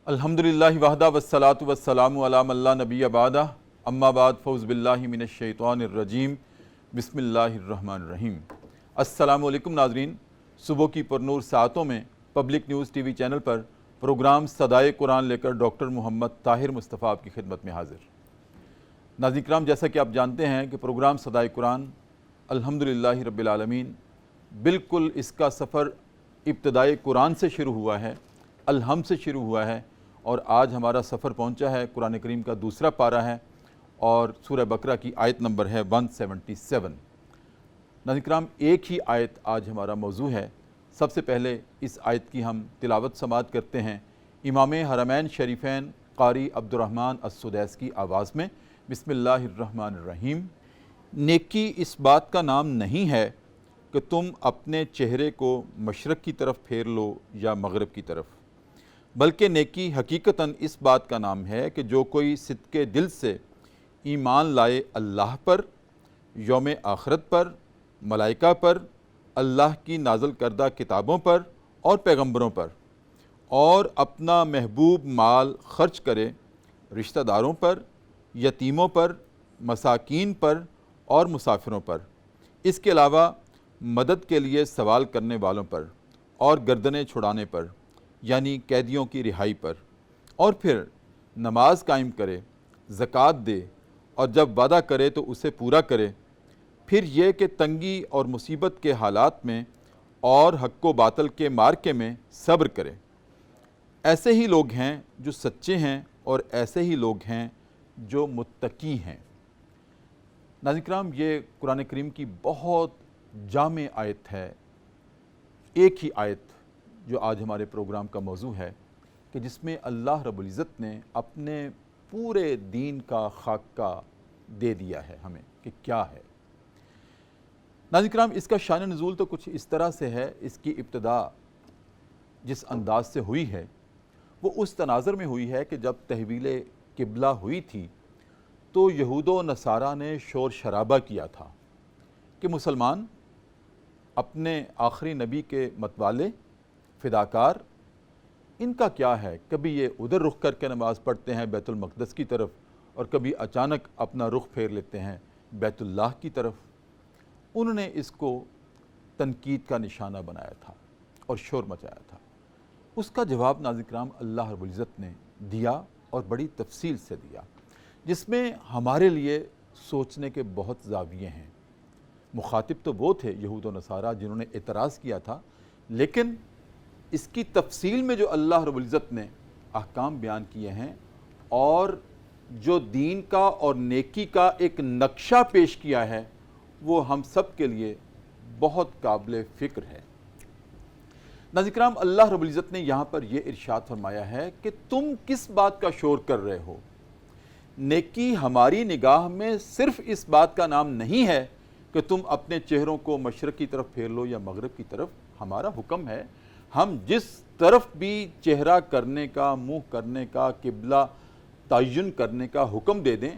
الحمدللہ وحدہ والصلاة والسلام علی من لا نبی بعدہ اما بعد فاعوذ باللہ من الشیطان الرجیم بسم اللہ الرحمن الرحیم۔ السلام علیکم ناظرین، صبح کی پرنور ساعتوں میں public news T V channel پر پروگرام صدائے قرآن لے کر ڈاکٹر محمد طاہر مصطفیٰ آپ کی خدمت میں حاضر۔ ناظرین کرام، جیسا کہ آپ جانتے ہیں کہ پروگرام صدائے قرآن الحمدللہ رب العالمین بالکل اس کا سفر ابتدائے قرآن سے شروع ہوا ہے، الحمد سے شروع ہوا ہے، اور آج ہمارا سفر پہنچا ہے قرآن کریم کا دوسرا پارہ ہے اور سورہ بقرہ کی آیت نمبر ہے 177۔ ناظرین کرام، ایک ہی آیت آج ہمارا موضوع ہے۔ سب سے پہلے اس آیت کی ہم تلاوت سماعت کرتے ہیں امام حرمین شریفین قاری عبدالرحمن السدیس کی آواز میں۔ بسم اللہ الرحمن الرحیم۔ نیکی اس بات کا نام نہیں ہے کہ تم اپنے چہرے کو مشرق کی طرف پھیر لو یا مغرب کی طرف، بلکہ نیکی حقیقتاً اس بات کا نام ہے کہ جو کوئی صدق دل سے ایمان لائے اللہ پر، یوم آخرت پر، ملائکہ پر، اللہ کی نازل کردہ کتابوں پر اور پیغمبروں پر، اور اپنا محبوب مال خرچ کرے رشتہ داروں پر، یتیموں پر، مساکین پر اور مسافروں پر، اس کے علاوہ مدد کے لیے سوال کرنے والوں پر اور گردنیں چھڑانے پر یعنی قیدیوں کی رہائی پر، اور پھر نماز قائم کرے، زکوٰۃ دے، اور جب وعدہ کرے تو اسے پورا کرے، پھر یہ کہ تنگی اور مصیبت کے حالات میں اور حق و باطل کے مارکے میں صبر کرے۔ ایسے ہی لوگ ہیں جو سچے ہیں اور ایسے ہی لوگ ہیں جو متقی ہیں۔ ناظرین کرام، یہ قرآن کریم کی بہت جامع آیت ہے، ایک ہی آیت جو آج ہمارے پروگرام کا موضوع ہے، کہ جس میں اللہ رب العزت نے اپنے پورے دین کا خاکہ دے دیا ہے ہمیں کہ کیا ہے۔ ناظرین کرام، اس کا شان نزول تو کچھ اس طرح سے ہے، اس کی ابتدا جس انداز سے ہوئی ہے وہ اس تناظر میں ہوئی ہے کہ جب تحویل قبلہ ہوئی تھی تو یہود و نصارہ نے شور شرابہ کیا تھا کہ مسلمان اپنے آخری نبی کے متوالے فداکار، ان کا کیا ہے، کبھی یہ ادھر رخ کر کے نماز پڑھتے ہیں بیت المقدس کی طرف، اور کبھی اچانک اپنا رخ پھیر لیتے ہیں بیت اللہ کی طرف۔ انہوں نے اس کو تنقید کا نشانہ بنایا تھا اور شور مچایا تھا۔ اس کا جواب ناظرین کرام اللہ رب العزت نے دیا اور بڑی تفصیل سے دیا، جس میں ہمارے لیے سوچنے کے بہت زاویے ہیں۔ مخاطب تو وہ تھے یہود و نصارہ جنہوں نے اعتراض کیا تھا، لیکن اس کی تفصیل میں جو اللہ رب العزت نے احکام بیان کیے ہیں اور جو دین کا اور نیکی کا ایک نقشہ پیش کیا ہے، وہ ہم سب کے لیے بہت قابل فکر ہے۔ ناظرین کرام، اللہ رب العزت نے یہاں پر یہ ارشاد فرمایا ہے کہ تم کس بات کا شور کر رہے ہو۔ نیکی ہماری نگاہ میں صرف اس بات کا نام نہیں ہے کہ تم اپنے چہروں کو مشرق کی طرف پھیر لو یا مغرب کی طرف۔ ہمارا حکم ہے، ہم جس طرف بھی چہرہ کرنے کا، منہ کرنے کا، قبلہ تعین کرنے کا حکم دے دیں،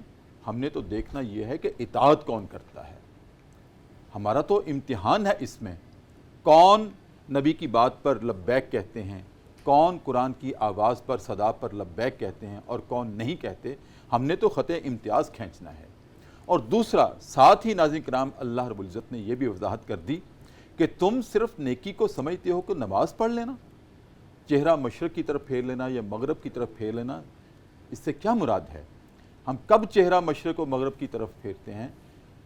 ہم نے تو دیکھنا یہ ہے کہ اطاعت کون کرتا ہے۔ ہمارا تو امتحان ہے اس میں، کون نبی کی بات پر لبیک کہتے ہیں، کون قرآن کی آواز پر صدا پر لبیک کہتے ہیں اور کون نہیں کہتے۔ ہم نے تو خط امتیاز کھینچنا ہے۔ اور دوسرا، ساتھ ہی ناظرین کرام اللہ رب العزت نے یہ بھی وضاحت کر دی کہ تم صرف نیکی کو سمجھتے ہو کہ نماز پڑھ لینا، چہرہ مشرق کی طرف پھیر لینا یا مغرب کی طرف پھیر لینا، اس سے کیا مراد ہے؟ ہم کب چہرہ مشرق و مغرب کی طرف پھیرتے ہیں؟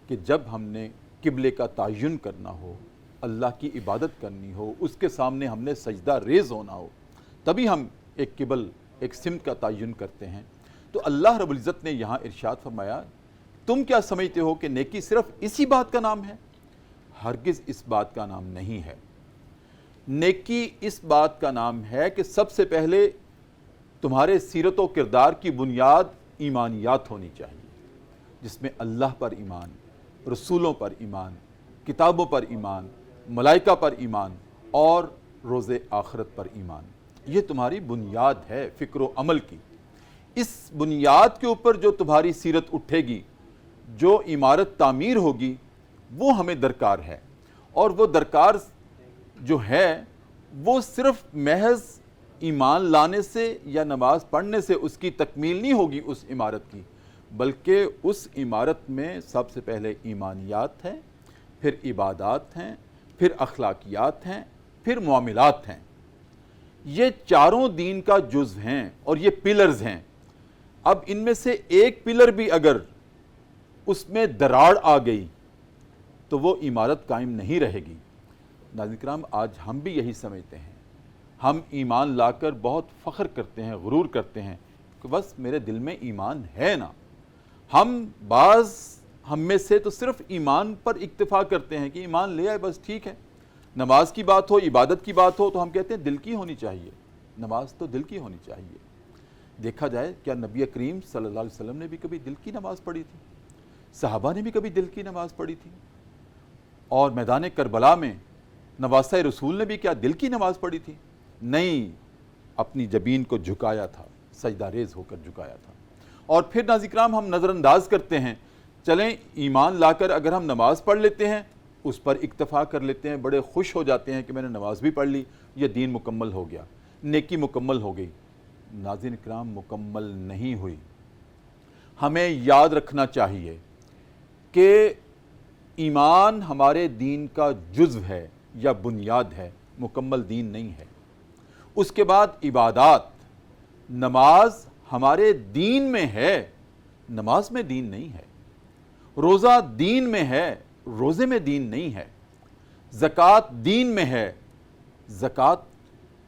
کہ جب ہم نے قبلے کا تعین کرنا ہو، اللہ کی عبادت کرنی ہو، اس کے سامنے ہم نے سجدہ ریز ہونا ہو، تبھی ہم ایک قبل، ایک سمت کا تعین کرتے ہیں۔ تو اللہ رب العزت نے یہاں ارشاد فرمایا، تم کیا سمجھتے ہو کہ نیکی صرف اسی بات کا نام ہے؟ ہرگز اس بات کا نام نہیں ہے۔ نیکی اس بات کا نام ہے کہ سب سے پہلے تمہارے سیرت و کردار کی بنیاد ایمانیات ہونی چاہیے، جس میں اللہ پر ایمان، رسولوں پر ایمان، کتابوں پر ایمان، ملائکہ پر ایمان اور روز آخرت پر ایمان۔ یہ تمہاری بنیاد ہے فکر و عمل کی۔ اس بنیاد کے اوپر جو تمہاری سیرت اٹھے گی، جو عمارت تعمیر ہوگی، وہ ہمیں درکار ہے۔ اور وہ درکار جو ہے وہ صرف محض ایمان لانے سے یا نماز پڑھنے سے اس کی تکمیل نہیں ہوگی اس عمارت کی، بلکہ اس عمارت میں سب سے پہلے ایمانیات ہیں، پھر عبادات ہیں، پھر اخلاقیات ہیں، پھر معاملات ہیں۔ یہ چاروں دین کا جزو ہیں اور یہ پلرز ہیں۔ اب ان میں سے ایک پلر بھی اگر اس میں دراڑ آ گئی تو وہ عمارت قائم نہیں رہے گی۔ ناظرین کرام، آج ہم بھی یہی سمجھتے ہیں، ہم ایمان لا کر بہت فخر کرتے ہیں، غرور کرتے ہیں کہ بس میرے دل میں ایمان ہے نا۔ ہم میں سے تو صرف ایمان پر اکتفا کرتے ہیں کہ ایمان لے آئے بس ٹھیک ہے۔ نماز کی بات ہو، عبادت کی بات ہو تو ہم کہتے ہیں دل کی ہونی چاہیے، نماز تو دل کی ہونی چاہیے۔ دیکھا جائے کیا نبی کریم صلی اللہ علیہ وسلم نے بھی کبھی دل کی نماز پڑھی تھی؟ صحابہ نے بھی کبھی دل کی نماز پڑھی تھی؟ اور میدان کربلا میں نواسہ رسول نے بھی کیا دل کی نماز پڑھی تھی؟ نہیں، اپنی جبین کو جھکایا تھا، سجدہ ریز ہو کر جھکایا تھا۔ اور پھر ناظرین کرام ہم نظر انداز کرتے ہیں، چلیں ایمان لا کر اگر ہم نماز پڑھ لیتے ہیں اس پر اکتفا کر لیتے ہیں، بڑے خوش ہو جاتے ہیں کہ میں نے نماز بھی پڑھ لی، یہ دین مکمل ہو گیا، نیکی مکمل ہو گئی۔ ناظرین کرام، مکمل نہیں ہوئی۔ ہمیں یاد رکھنا چاہیے کہ ایمان ہمارے دین کا جزو ہے یا بنیاد ہے، مکمل دین نہیں ہے۔ اس کے بعد عبادات، نماز ہمارے دین میں ہے، نماز میں دین نہیں ہے۔ روزہ دین میں ہے، روزے میں دین نہیں ہے۔ زکوٰۃ دین میں ہے، زکوٰۃ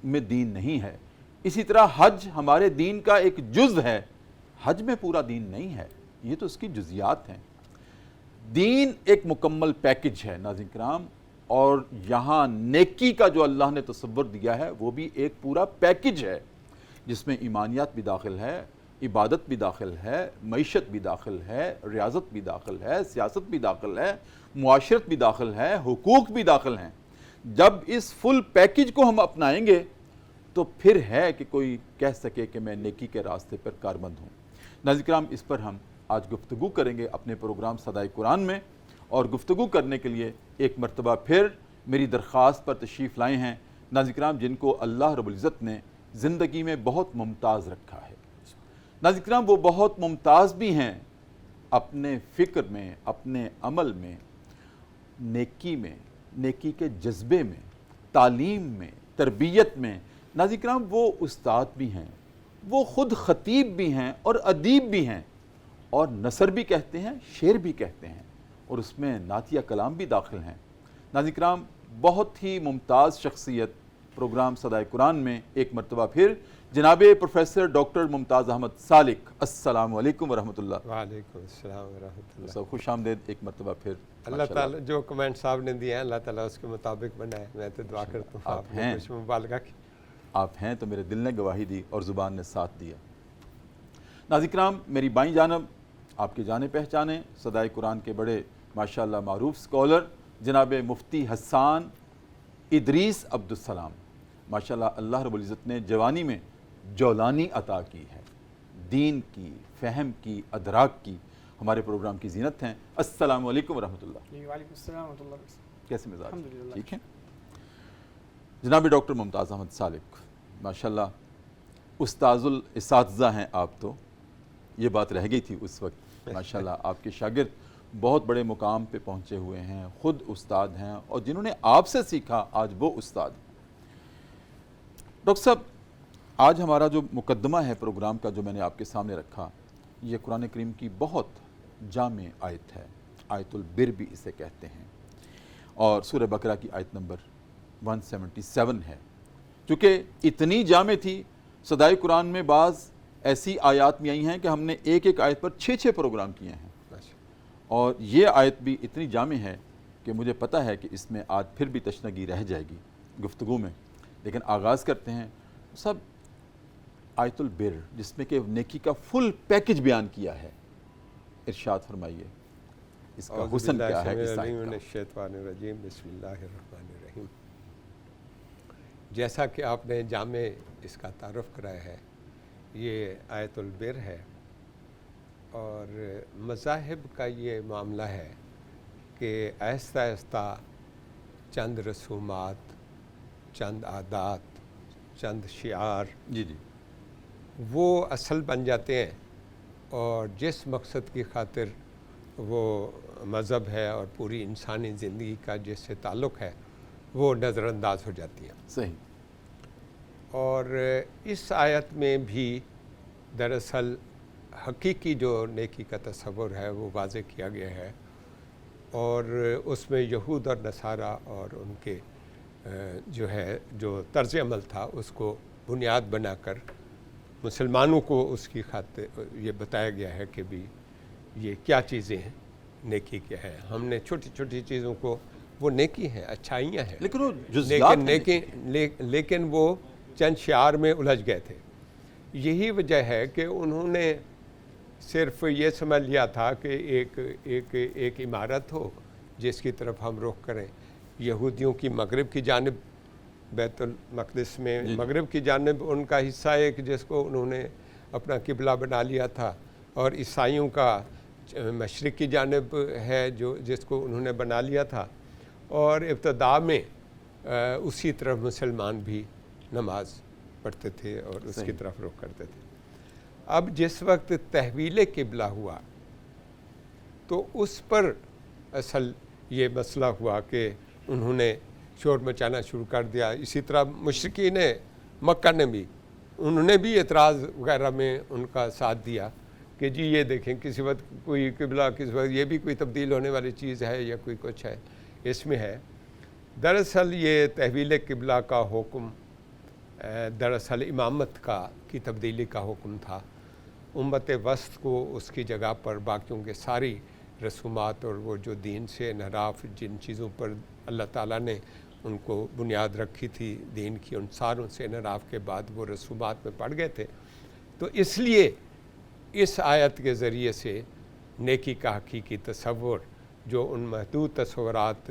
میں دین نہیں ہے۔ اسی طرح حج ہمارے دین کا ایک جزو ہے، حج میں پورا دین نہیں ہے، یہ تو اس کی جزیات ہیں۔ دین ایک مکمل پیکج ہے ناظرین کرام، اور یہاں نیکی کا جو اللہ نے تصور دیا ہے وہ بھی ایک پورا پیکج ہے، جس میں ایمانیات بھی داخل ہے، عبادت بھی داخل ہے، معیشت بھی داخل ہے، ریاضت بھی داخل ہے، سیاست بھی داخل ہے، معاشرت بھی داخل ہے، حقوق بھی داخل ہیں۔ جب اس فل پیکج کو ہم اپنائیں گے تو پھر ہے کہ کوئی کہہ سکے کہ میں نیکی کے راستے پر کاربند ہوں۔ ناظرین کرام، اس پر ہم آج گفتگو کریں گے اپنے پروگرام صدائے قرآن میں، اور گفتگو کرنے کے لیے ایک مرتبہ پھر میری درخواست پر تشریف لائے ہیں ناظرین کرام جن کو اللہ رب العزت نے زندگی میں بہت ممتاز رکھا ہے۔ ناظرین کرام، وہ بہت ممتاز بھی ہیں اپنے فکر میں، اپنے عمل میں، نیکی میں، نیکی کے جذبے میں، تعلیم میں، تربیت میں۔ ناظرین کرام، وہ استاد بھی ہیں، وہ خود خطیب بھی ہیں اور ادیب بھی ہیں، اور نثر بھی کہتے ہیں، شعر بھی کہتے ہیں، اور اس میں نعتیہ کلام بھی داخل ہیں۔ ناظرین کرام، بہت ہی ممتاز شخصیت پروگرام صدائے قرآن میں ایک مرتبہ پھر جناب پروفیسر ڈاکٹر ممتاز احمد سالک، السلام علیکم ورحمۃ اللہ۔ وعلیکم السلام ورحمۃ اللہ۔ سب خوش آمدید ایک مرتبہ پھر۔ اللہ تعالیٰ جو کمنٹ صاحب نے دیے ہیں اللہ تعالیٰ اس کے مطابق بنائے، میں تو دعا کرتا ہوں آپ نے کچھ مبالغہ کی۔ آپ ہیں تو میرے دل نے گواہی دی اور زبان نے ساتھ دیا۔ ناظرین کرام، میری بائیں جانب آپ کے جانے پہچانے صدائے قرآن کے بڑے ماشاءاللہ معروف سکولر جناب مفتی حسان ادریس عبدالسلام، ماشاءاللہ اللہ رب العزت نے جوانی میں جولانی عطا کی ہے، دین کی، فہم کی، ادراک کی، ہمارے پروگرام کی زینت ہیں۔ السلام علیکم ورحمۃ اللہ۔ وعلیکم السلام ورحمۃ اللہ وبرکاتہ۔ کیسے مزاج؟ الحمدللہ، ٹھیک ہے۔ جناب ڈاکٹر ممتاز احمد سالک، ماشاءاللہ استاذ الاساتذہ ہیں آپ، تو یہ بات رہ گئی تھی اس وقت، ماشاءاللہ آپ کے شاگرد بہت بڑے مقام پہ پہنچے ہوئے ہیں، خود استاد ہیں، اور جنہوں نے آپ سے سیکھا آج وہ استاد ہیں۔ ڈاکٹر صاحب، آج ہمارا جو مقدمہ ہے پروگرام کا جو میں نے آپ کے سامنے رکھا، یہ قرآن کریم کی بہت جامع آیت ہے، آیت البر بھی اسے کہتے ہیں، اور سورہ بقرہ کی آیت نمبر 177 ہے۔ چونکہ اتنی جامع تھی، صدائے قرآن میں بعض ایسی آیات میں آئی ہیں کہ ہم نے ایک ایک آیت پر 6 پروگرام کیے ہیں، اور یہ آیت بھی اتنی جامع ہے کہ مجھے پتہ ہے کہ اس میں آج پھر بھی تشنگی رہ جائے گی گفتگو میں، لیکن آغاز کرتے ہیں سب آیت البر، جس میں کہ نیکی کا فل پیکج بیان کیا ہے۔ ارشاد فرمائیے اس کا حسن کیا ہے اس آیت کا؟ الشیطان الرجیم، بسم اللہ الرحمن الرحیم۔ جیسا کہ آپ نے جامع اس کا تعارف کرایا ہے، یہ آیت البر ہے، اور مذاہب کا یہ معاملہ ہے کہ آہستہ آہستہ چند رسومات، چند عادات چند شعار جی جی وہ اصل بن جاتے ہیں، اور جس مقصد کی خاطر وہ مذہب ہے اور پوری انسانی زندگی کا جس سے تعلق ہے وہ نظر انداز ہو جاتی ہیں۔ صحیح۔ اور اس آیت میں بھی دراصل حقیقی جو نیکی کا تصور ہے وہ واضح کیا گیا ہے، اور اس میں یہود اور نصارہ اور ان کے جو طرز عمل تھا اس کو بنیاد بنا کر مسلمانوں کو اس کی خاطر یہ بتایا گیا ہے کہ بھی یہ کیا چیزیں ہیں، نیکی کیا ہے۔ ہم نے چھوٹی چھوٹی چیزوں کو، وہ نیکی ہیں، اچھائیاں ہیں، لیکن وہ جزیات لیکن وہ چند شعار میں الجھ گئے تھے۔ یہی وجہ ہے کہ انہوں نے صرف یہ سمجھ لیا تھا کہ ایک عمارت ہو جس کی طرف ہم رخ کریں۔ یہودیوں کی مغرب کی جانب، بیت المقدس میں مغرب کی جانب ان کا حصہ ایک جس کو انہوں نے اپنا قبلہ بنا لیا تھا، اور عیسائیوں کا مشرق کی جانب ہے جس کو انہوں نے بنا لیا تھا، اور ابتداء میں اسی طرف مسلمان بھی نماز پڑھتے تھے اور اس کی طرف رخ کرتے تھے۔ اب جس وقت تحویل قبلہ ہوا تو اس پر اصل یہ مسئلہ ہوا کہ انہوں نے شور مچانا شروع کر دیا۔ اسی طرح مشرکین مکہ نے بھی، انہوں نے بھی اعتراض وغیرہ میں ان کا ساتھ دیا کہ جی یہ دیکھیں کسی وقت کوئی قبلہ، کسی وقت یہ بھی کوئی تبدیل ہونے والی چیز ہے یا کوئی کچھ ہے اس میں ہے۔ دراصل یہ تحویل قبلہ کا حکم دراصل امامت کی تبدیلی کا حکم تھا۔ امت وسط کو اس کی جگہ پر باقیوں کے ساری رسومات اور وہ جو دین سے انحراف، جن چیزوں پر اللہ تعالیٰ نے ان کو بنیاد رکھی تھی دین کی، ان ساروں سے انحراف کے بعد وہ رسومات میں پڑ گئے تھے۔ تو اس لیے اس آیت کے ذریعے سے نیکی کا حقیقی تصور جو ان محدود تصورات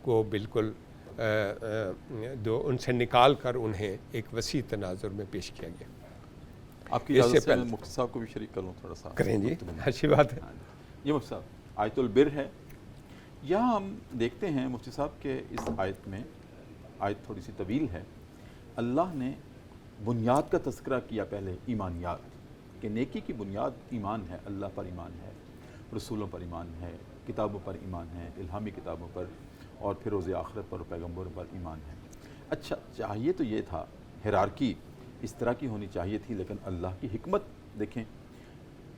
کو بالکل جو ان سے نکال کر انہیں ایک وسیع تناظر میں پیش کیا گیا۔ آپ کی اجازت سے مفتی صاحب کو بھی شریک کر لوں تھوڑا سا؟ کریں جی، اچھی بات ہے۔ یہ مفتی صاحب آیت البر ہے، یہاں ہم دیکھتے ہیں مفتی صاحب کہ اس آیت میں، آیت تھوڑی سی طویل ہے، اللہ نے بنیاد کا تذکرہ کیا پہلے، ایمانیات، کہ نیکی کی بنیاد ایمان ہے، اللہ پر ایمان ہے، رسولوں پر ایمان ہے، کتابوں پر ایمان ہے، الہامی کتابوں پر، اور پھر روز آخرت پر اور پیغمبروں پر ایمان ہے۔ اچھا، چاہیے تو یہ تھا، ہیرارکی اس طرح کی ہونی چاہیے تھی، لیکن اللہ کی حکمت دیکھیں،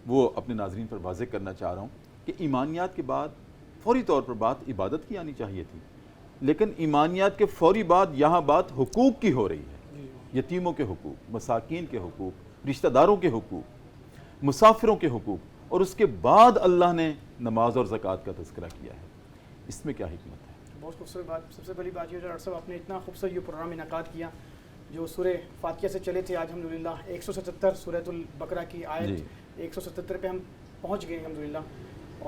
وہ اپنے ناظرین پر واضح کرنا چاہ رہا ہوں کہ ایمانیات کے بعد فوری طور پر بات عبادت کی آنی چاہیے تھی، لیکن ایمانیات کے فوری بعد یہاں بات حقوق کی ہو رہی ہے، یتیموں کے حقوق، مساکین کے حقوق، رشتہ داروں کے حقوق، مسافروں کے حقوق، اور اس کے بعد اللہ نے نماز اور زکوٰۃ کا تذکرہ کیا ہے۔ اس میں کیا حکمت ہے؟ بہت خوبصورت بات۔ سب سے پہلی بات یہ ہے ڈاکٹر صاحب، آپ نے اتنا خوبصورت یہ پروگرام انعقاد کیا جو سورہ فاتحہ سے چلے تھے، آج الحمدللہ 177 سورۃ البقرہ کی آیت 177 پہ ہم پہنچ گئے الحمدللہ۔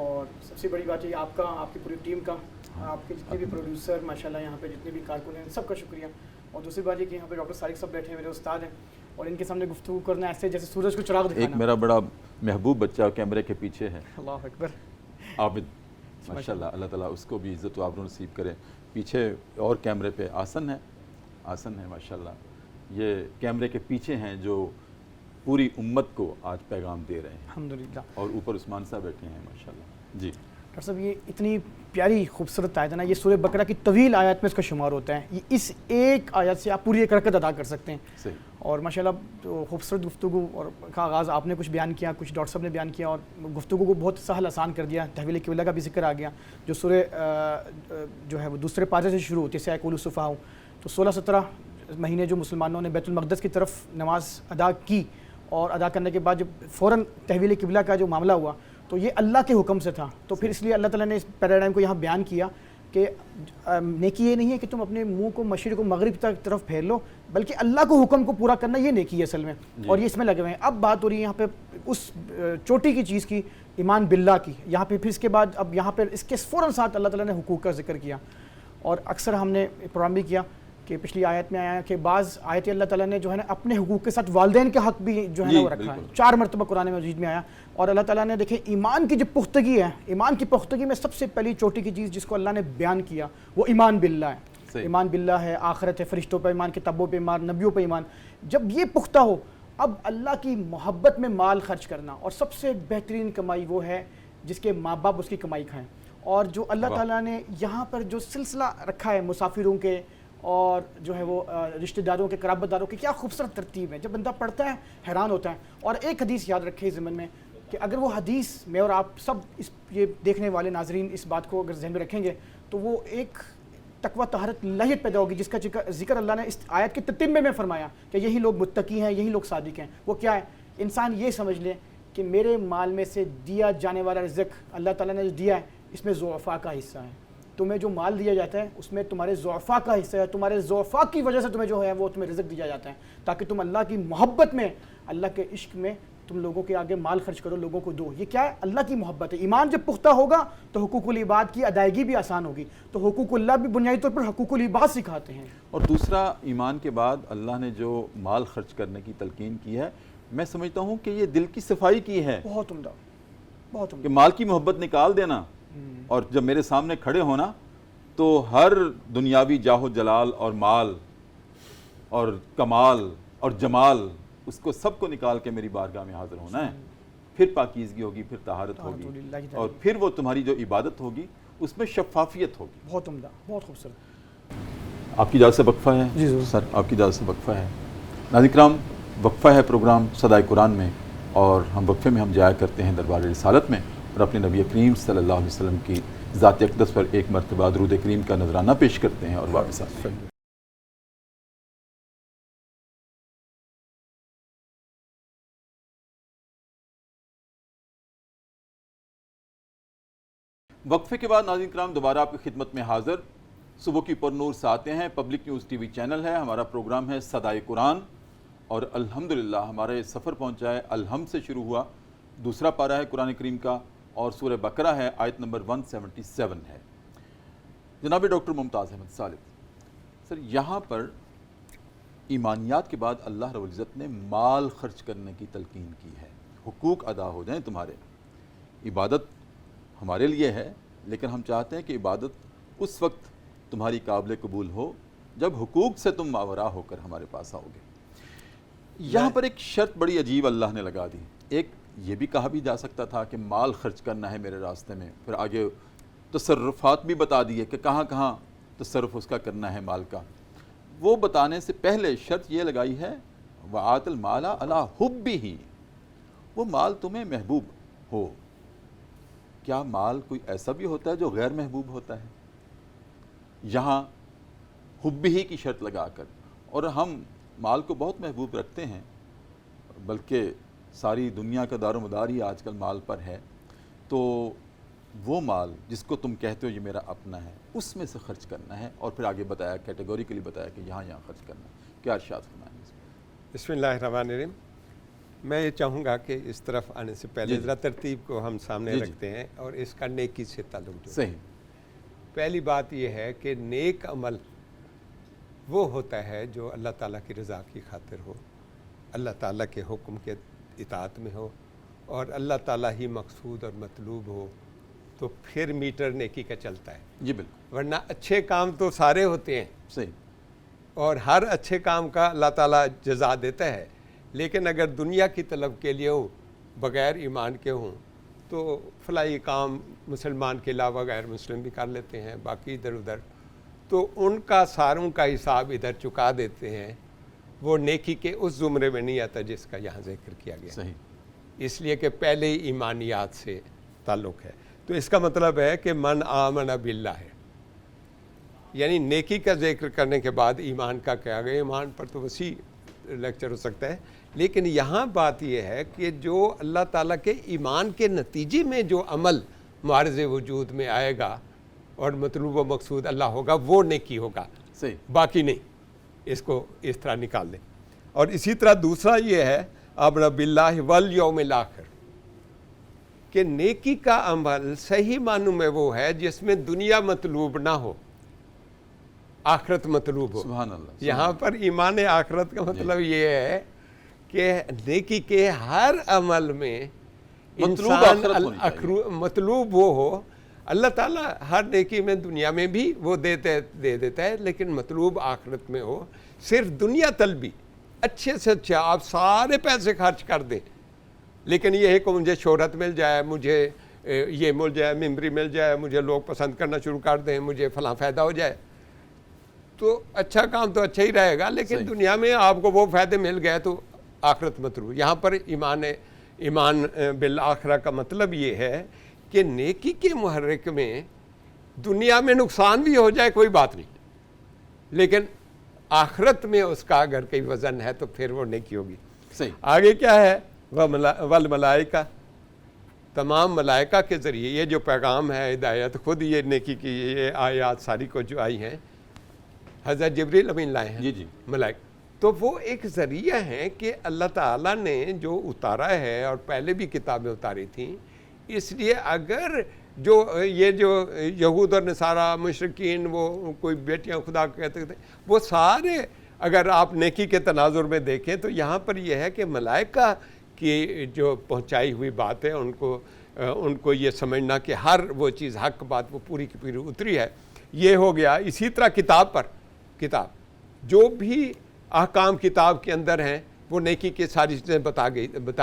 اور سب سے بڑی بات یہ آپ کا، آپ کی پوری ٹیم کا، آپ کے جتنے بھی پروڈیوسر ماشاءاللہ یہاں پہ جتنے بھی کارکن ہیں، سب کا شکریہ۔ اور دوسری بات یہ کہ یہاں پہ ڈاکٹر صادق صاحب بیٹھے ہیں، میرے استاد ہیں، اور ان کے سامنے گفتگو کرنا ایسے جیسے سورج کو چراغ دکھانا۔ ایک میرا بڑا محبوب بچہ کیمرے کے پیچھے ہے، اللہ اکبر، عابد، ماشاءاللہ، اللہ تعالیٰ اس کو بھی عزت و آبرو نصیب کرے۔ پیچھے اور کیمرے پہ آسن ہے ماشاءاللہ، یہ کیمرے کے پیچھے ہیں جو پوری امت کو آج پیغام دے رہے ہیں الحمدللہ۔ اور اوپر عثمان صاحب بیٹھے ہیں ماشاءاللہ۔ جی ڈاکٹر صاحب، یہ اتنی پیاری خوبصورت آیت ہے نا، یہ سورہ بقرہ کی طویل آیات میں اس کا شمار ہوتا ہے، یہ اس ایک آیت سے آپ پوری ایک رکعت ادا کر سکتے ہیں۔ صحیح۔ اور ماشاءاللہ تو خوبصورت گفتگو اور کا آغاز آپ نے کچھ بیان کیا، کچھ ڈاکٹر صاحب نے بیان کیا، اور گفتگو کو بہت سہل آسان کر دیا۔ تحویل قبلہ کا بھی ذکر آ گیا، جو سورہ جو ہے وہ دوسرے پارے سے شروع ہوتی ہے، سیقول الصفا۔ تو 16-17 مہینے جو مسلمانوں نے بیت المقدس کی طرف نماز ادا کی، اور ادا کرنے کے بعد جب فوراً تحویل قبلہ کا جو معاملہ ہوا تو یہ اللہ کے حکم سے تھا۔ تو پھر اس لیے اللہ تعالیٰ نے اس پیراڈائم کو یہاں بیان کیا کہ نیکی یہ نہیں ہے کہ تم اپنے منہ کو مشرق و مغرب تک طرف پھیر لو، بلکہ اللہ کو حکم کو پورا کرنا یہ نیکی ہے اصل میں، اور یہ اس میں لگے ہوئے ہیں۔ اب بات ہو رہی ہے یہاں پہ اس چوٹی کی چیز کی، ایمان باللہ کی، یہاں پہ پھر اس کے بعد اب یہاں پہ اس کے فوراً ساتھ اللہ تعالیٰ نے حقوق کا ذکر کیا۔ اور اکثر ہم نے پروگرام بھی کیا کہ پچھلی آیت میں آیا کہ بعض آیت اللہ تعالیٰ نے جو ہے نا اپنے حقوق کے ساتھ والدین کے حق بھی جو ہے نا وہ رکھا ہے، 4 مرتبہ قرآن مجید میں آیا۔ اور اللہ تعالیٰ نے دیکھیں ایمان کی جو پختگی ہے، ایمان کی پختگی میں سب سے پہلی چوٹی کی چیز جس کو اللہ نے بیان کیا وہ ایمان باللہ ہے۔ ایمان باللہ ہے، آخرت ہے، فرشتوں پہ ایمان، کتابوں پہ ایمان، نبیوں پہ ایمان، جب یہ پختہ ہو اب اللہ کی محبت میں مال خرچ کرنا، اور سب سے بہترین کمائی وہ ہے جس کے ماں باپ اس کی کمائی کھائیں. اور جو اللہ تعالیٰ نے یہاں پر جو سلسلہ رکھا ہے مسافروں کے اور جو ہے وہ رشتہ داروں کے، قرابت داروں کی، کیا خوبصورت ترتیب ہے. جب بندہ پڑھتا ہے حیران ہوتا ہے. اور ایک حدیث یاد رکھے ضمن میں کہ اگر وہ حدیث میں اور آپ سب یہ دیکھنے والے ناظرین اس بات کو اگر ذہن میں رکھیں گے تو وہ ایک تقویٰ طہارت لہیت پیدا ہوگی جس کا ذکر اللہ نے اس آیت کے تتمے میں فرمایا کہ یہی لوگ متقی ہیں، یہی لوگ صادق ہیں. وہ کیا ہے؟ انسان یہ سمجھ لے کہ میرے مال میں سے دیا جانے والا رزق اللہ تعالیٰ نے جو دیا ہے اس میں ضعفاء کا حصہ ہے. تمہیں جو مال دیا جاتا ہے اس میں تمہارے ضعفاء کا حصہ ہے، تمہارے ضعفاء کی وجہ سے تمہیں جو ہے وہ تمہیں رزق دیا جاتا ہے تاکہ تم اللہ کی محبت میں، اللہ کے عشق میں تم لوگوں کے آگے مال خرچ کرو، لوگوں کو دو. یہ کیا ہے؟ اللہ کی محبت ہے. ایمان جب پختہ ہوگا تو حقوق العباد کی ادائیگی بھی آسان ہوگی. تو حقوق اللہ بھی بنیادی طور پر حقوق العباد سکھاتے ہیں. اور دوسرا، ایمان کے بعد اللہ نے جو مال خرچ کرنے کی تلقین کی ہے، میں سمجھتا ہوں کہ یہ دل کی صفائی کی ہے. بہت عمدہ، بہت عمدہ. کہ مال کی محبت نکال دینا، اور جب میرے سامنے کھڑے ہونا تو ہر دنیاوی جاہ و جلال اور مال اور کمال اور جمال، اس کو سب کو نکال کے میری بارگاہ میں حاضر ہونا ہے. پھر پاکیزگی ہوگی، پھر طہارت ہوگی، اور پھر وہ تمہاری جو عبادت ہوگی اس میں شفافیت ہوگی. بہت عمدہ، بہت خوبصورت. آپ کی اجازت سے وقفہ ہے؟ جی ضرور سر، آپ کی اجازت سے وقفہ ہے. ناظرین کرام، وقفہ ہے پروگرام صدائے قرآن میں، اور ہم وقفے میں ہم جایا کرتے ہیں دربار رسالت میں اور اپنے نبی کریم صلی اللہ علیہ وسلم کی ذات اقدس پر ایک مرتبہ درود کریم کا نذرانہ پیش کرتے ہیں اور واپس آتے ہیں. وقفے کے بعد ناظرین کرام دوبارہ آپ کی خدمت میں حاضر. صبح کی پر نور سے آتے ہیں، public news T V channel ہے، ہمارا پروگرام ہے صدائے قرآن، اور الحمدللہ ہمارا یہ سفر پہنچا ہے. الحمد سے شروع ہوا، دوسرا پارہ ہے قرآن کریم کا، اور سورہ بقرہ ہے، آیت نمبر 177 ہے. جناب ڈاکٹر ممتاز احمد صالح سر، یہاں پر ایمانیات کے بعد اللہ رب العزت نے مال خرچ کرنے کی تلقین کی ہے. حقوق ادا ہو جائیں تمہارے. عبادت ہمارے لیے ہے، لیکن ہم چاہتے ہیں کہ عبادت اس وقت تمہاری قابل قبول ہو جب حقوق سے تم ماورا ہو کر ہمارے پاس آؤ گے. یہاں پر ایک شرط بڑی عجیب اللہ نے لگا دی. ایک یہ بھی کہا بھی جا سکتا تھا کہ مال خرچ کرنا ہے میرے راستے میں، پھر آگے تصرفات بھی بتا دیے کہ کہاں کہاں تصرف اس کا کرنا ہے مال کا. وہ بتانے سے پہلے شرط یہ لگائی ہے وَآتِ الْمَالَ عَلَىٰ حُبِّهِ، وہ مال تمہیں محبوب ہو. کیا مال کوئی ایسا بھی ہوتا ہے جو غیر محبوب ہوتا ہے؟ یہاں حب ہی کی شرط لگا کر، اور ہم مال کو بہت محبوب رکھتے ہیں، بلکہ ساری دنیا کا دار و مدار ہی آج کل مال پر ہے. تو وہ مال جس کو تم کہتے ہو یہ میرا اپنا ہے، اس میں سے خرچ کرنا ہے، اور پھر آگے بتایا، کیٹیگوریکلی بتایا کہ یہاں خرچ کرنا ہے. کیا ارشاد فرمائیں گے؟ بسم اللہ الرحمن الرحیم. میں یہ چاہوں گا کہ اس طرف آنے سے پہلے ذرا ترتیب کو ہم سامنے رکھتے ہیں اور اس کا نیکی سے تعلق جو صحیح. پہلی بات یہ ہے کہ نیک عمل وہ ہوتا ہے جو اللہ تعالیٰ کی رضا کی خاطر ہو، اللہ تعالیٰ کے حکم کے اطاعت میں ہو، اور اللہ تعالیٰ ہی مقصود اور مطلوب ہو، تو پھر میٹر نیکی کا چلتا ہے. جی بالکل. ورنہ اچھے کام تو سارے ہوتے ہیں، صحیح، اور ہر اچھے کام کا اللہ تعالیٰ جزا دیتا ہے، لیکن اگر دنیا کی طلب کے لیے ہو، بغیر ایمان کے ہوں، تو فلاحی کام مسلمان کے علاوہ غیر مسلم بھی کر لیتے ہیں، باقی ادھر ادھر، تو ان کا ساروں کا حساب ادھر چکا دیتے ہیں. وہ نیکی کے اس زمرے میں نہیں آتا جس کا یہاں ذکر کیا گیا. صحیح. اس لیے کہ پہلے ہی ایمانیات سے تعلق ہے. تو اس کا مطلب ہے کہ من آمن باللہ ہے، یعنی نیکی کا ذکر کرنے کے بعد ایمان کا کیا گیا. ایمان پر تو وسیع لیکچر ہو سکتا ہے، لیکن یہاں بات یہ ہے کہ جو اللہ تعالیٰ کے ایمان کے نتیجے میں جو عمل معرض وجود میں آئے گا اور مطلوب و مقصود اللہ ہوگا، وہ نیکی ہوگا. صحیح. باقی نہیں. اس کو اس طرح نکال دیں. اور اسی طرح دوسرا یہ ہے آمن باللہ والیوم الآخر، کہ نیکی کا عمل صحیح معنوں میں وہ ہے جس میں دنیا مطلوب نہ ہو، آخرت مطلوب ہو. سبحان اللہ. یہاں پر ایمان آخرت کا مطلب یہ ہے کہ نیکی کے ہر عمل میں انسان مطلوب وہ ہو، اللہ تعالیٰ ہر نیکی میں دنیا میں بھی وہ دے دیتا ہے، لیکن مطلوب آخرت میں ہو. صرف دنیا طلبی اچھے سے اچھا آپ سارے پیسے خرچ کر دیں، لیکن یہ ہے کہ مجھے شہرت مل جائے، مجھے یہ مل جائے، ممبری مل جائے، مجھے لوگ پسند کرنا شروع کر دیں، مجھے فلاں فائدہ ہو جائے، تو اچھا کام تو اچھا ہی رہے گا، لیکن دنیا میں آپ کو وہ فائدے مل گئے تو آخرت مطلوب. یہاں پر ایمان بالآخرہ کا مطلب یہ ہے کہ نیکی کے محرک میں دنیا میں نقصان بھی ہو جائے کوئی بات نہیں، لیکن آخرت میں اس کا اگر کوئی وزن ہے تو پھر وہ نیکی ہوگی. صحیح. آگے کیا ہے؟ والملائکہ، تمام ملائکہ کے ذریعے یہ جو پیغام ہے ہدایت، خود یہ نیکی کی یہ آیات ساری کو جو آئی ہیں حضرت جبریل امین لائے ہیں. جی ملائکہ تو وہ ایک ذریعہ ہیں کہ اللہ تعالیٰ نے جو اتارا ہے، اور پہلے بھی کتابیں اتاری تھیں، اس لیے اگر جو یہود اور نصارہ مشرکین وہ کوئی بیٹیاں خدا کہتے تھے، وہ سارے اگر آپ نیکی کے تناظر میں دیکھیں تو یہاں پر یہ ہے کہ ملائکہ کی جو پہنچائی ہوئی بات ہے ان کو یہ سمجھنا کہ ہر وہ چیز حق بات وہ پوری کی پوری اتری ہے، یہ ہو گیا. اسی طرح کتاب جو بھی احکام کتاب کے اندر ہیں وہ نیکی کی ساری چیزیں بتا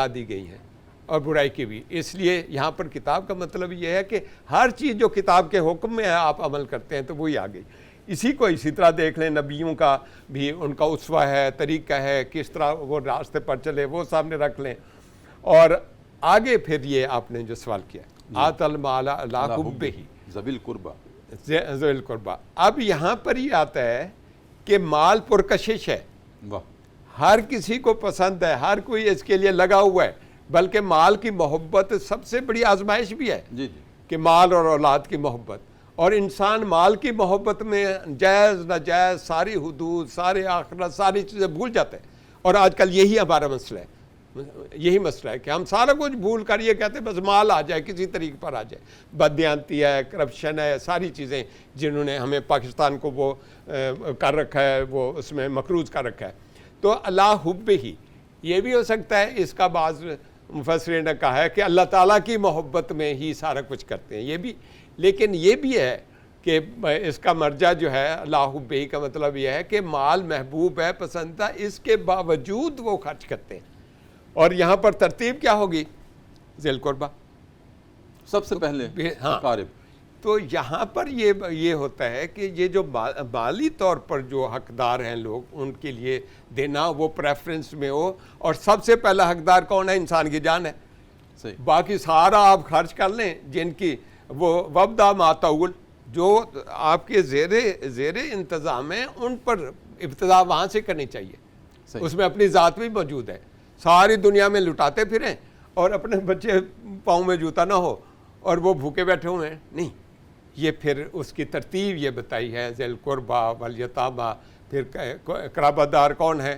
دی گئی ہیں اور برائی کی بھی. اس لیے یہاں پر کتاب کا مطلب یہ ہے کہ ہر چیز جو کتاب کے حکم میں ہے آپ عمل کرتے ہیں تو وہی آ گئی. اسی طرح دیکھ لیں نبیوں کا بھی ان کا اسوہ ہے، طریقہ ہے، کس طرح وہ راستے پر چلے وہ سامنے رکھ لیں. اور آگے پھر یہ آپ نے جو سوال کیا آت المال علی حبہ ذوی القربہ، ذوی القربہ، اب یہاں پر یہ آتا ہے کہ مال پرکشش ہے، ہر کسی کو پسند ہے، ہر کوئی اس کے لیے لگا ہوا ہے، بلکہ مال کی محبت سب سے بڑی آزمائش بھی ہے کہ مال اور اولاد کی محبت. اور انسان مال کی محبت میں جائز ناجائز ساری حدود، سارے آخرت، ساری چیزیں بھول جاتے ہیں. اور آج کل یہی ہمارا مسئلہ ہے کہ ہم سارا کچھ بھول کر یہ کہتے ہیں بس مال آ جائے، کسی طریقے پر آ جائے. بددیانتی ہے، کرپشن ہے، ساری چیزیں جنہوں نے ہمیں پاکستان کو وہ کر رکھا ہے، وہ اس میں مقروض کر رکھا ہے. تو اللہ حب ہی یہ بھی ہو سکتا ہے، اس کا بعض مفسرین نے کہا ہے کہ اللہ تعالیٰ کی محبت میں ہی سارا کچھ کرتے ہیں، یہ بھی. لیکن یہ بھی ہے کہ اس کا مرجع جو ہے اللہ حب ہی کا مطلب یہ ہے کہ مال محبوب ہے، پسند ہے، اس کے باوجود وہ خرچ کرتے ہیں. اور یہاں پر ترتیب کیا ہوگی؟ ذی القربہ سب سے پہلے اقارب. تو یہاں پر یہ ہوتا ہے کہ یہ جو مالی طور پر جو حقدار ہیں لوگ، ان کے لیے دینا وہ پریفرنس میں ہو. اور سب سے پہلا حقدار کون ہے؟ انسان کی جان ہے. باقی سارا آپ خرچ کر لیں، جن کی وہ وبدا ماتول جو آپ کے زیر انتظام ہیں، ان پر ابتدا وہاں سے کرنی چاہیے. اس میں اپنی ذات بھی موجود ہے. ساری دنیا میں لٹاتے پھریں اور اپنے بچے پاؤں میں جوتا نہ ہو اور وہ بھوکے بیٹھے ہوئے ہیں، نہیں. یہ پھر اس کی ترتیب یہ بتائی ہے، ذی القربہ والیتامہ. پھر قرابت دار کون ہے؟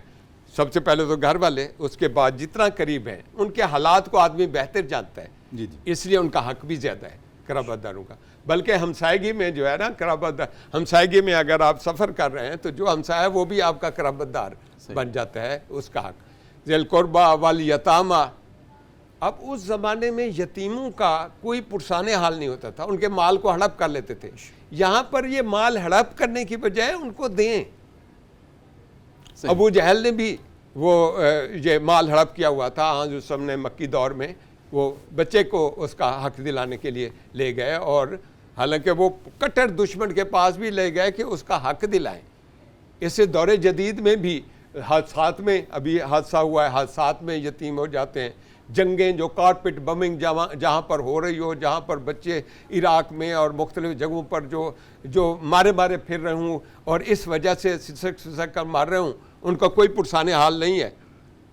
سب سے پہلے تو گھر والے، اس کے بعد جتنا قریب ہیں ان کے حالات کو آدمی بہتر جانتا ہے، اس لیے ان کا حق بھی زیادہ ہے قرابت داروں کا. بلکہ ہمسائیگی میں جو ہے نا قرابت دار، ہمسائیگی میں اگر آپ سفر کر رہے ہیں تو جو ہمسایہ ہے وہ بھی آپ کا قرابت دار بن جاتا ہے، اس کا حق. ذی القربہ والیتامہ. اب اس زمانے میں یتیموں کا کوئی پرسان حال نہیں ہوتا تھا، ان کے مال کو ہڑپ کر لیتے تھے. یہاں پر یہ مال ہڑپ کرنے کی بجائے ان کو دیں. ابو جہل نے بھی وہ یہ مال ہڑپ کیا ہوا تھا حضرت صلی اللہ علیہ وسلم نے مکی دور میں، وہ بچے کو اس کا حق دلانے کے لیے لے گئے، اور حالانکہ وہ کٹر دشمن کے پاس بھی لے گئے کہ اس کا حق دلائیں. اس سے دور جدید میں بھی حادثات میں ابھی حادثہ ہوا ہے، حادثات میں یتیم ہو جاتے ہیں. جنگیں جو کارپٹ بمنگ جہاں پر ہو رہی ہو، جہاں پر بچے عراق میں اور مختلف جگہوں پر جو مارے پھر رہے ہوں اور اس وجہ سے سسک کر مار رہے ہوں، ان کا کوئی پرسان حال نہیں ہے.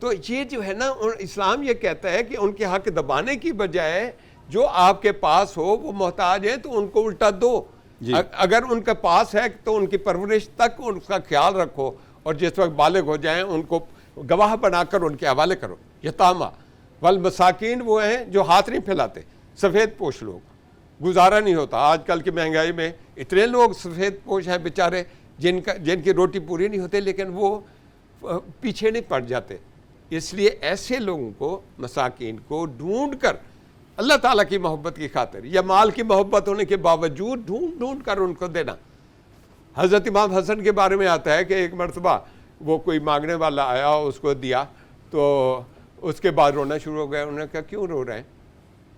تو یہ جو ہے نا اسلام یہ کہتا ہے کہ ان کے حق دبانے کی بجائے جو آپ کے پاس ہو وہ محتاج ہیں تو ان کو الٹا دو. اگر ان کے پاس ہے تو ان کی پرورش تک ان کا خیال رکھو، اور جس وقت بالغ ہو جائیں ان کو گواہ بنا کر ان کے حوالے کرو. یتامہ والمساکین وہ ہیں جو ہاتھ نہیں پھیلاتے، سفید پوش لوگ، گزارا نہیں ہوتا. آج کل کی مہنگائی میں اتنے لوگ سفید پوش ہیں بیچارے جن کی روٹی پوری نہیں ہوتے، لیکن وہ پیچھے نہیں پڑ جاتے. اس لیے ایسے لوگوں کو، مساکین کو ڈھونڈ کر اللہ تعالیٰ کی محبت کی خاطر یا مال کی محبت ہونے کے باوجود ڈھونڈ ڈھونڈ کر ان کو دینا. حضرت امام حسن کے بارے میں آتا ہے کہ ایک مرتبہ وہ کوئی مانگنے والا آیا، اس کو دیا، تو اس کے بعد رونا شروع ہو گیا. انہوں نے کہا کیوں رو رہے ہیں؟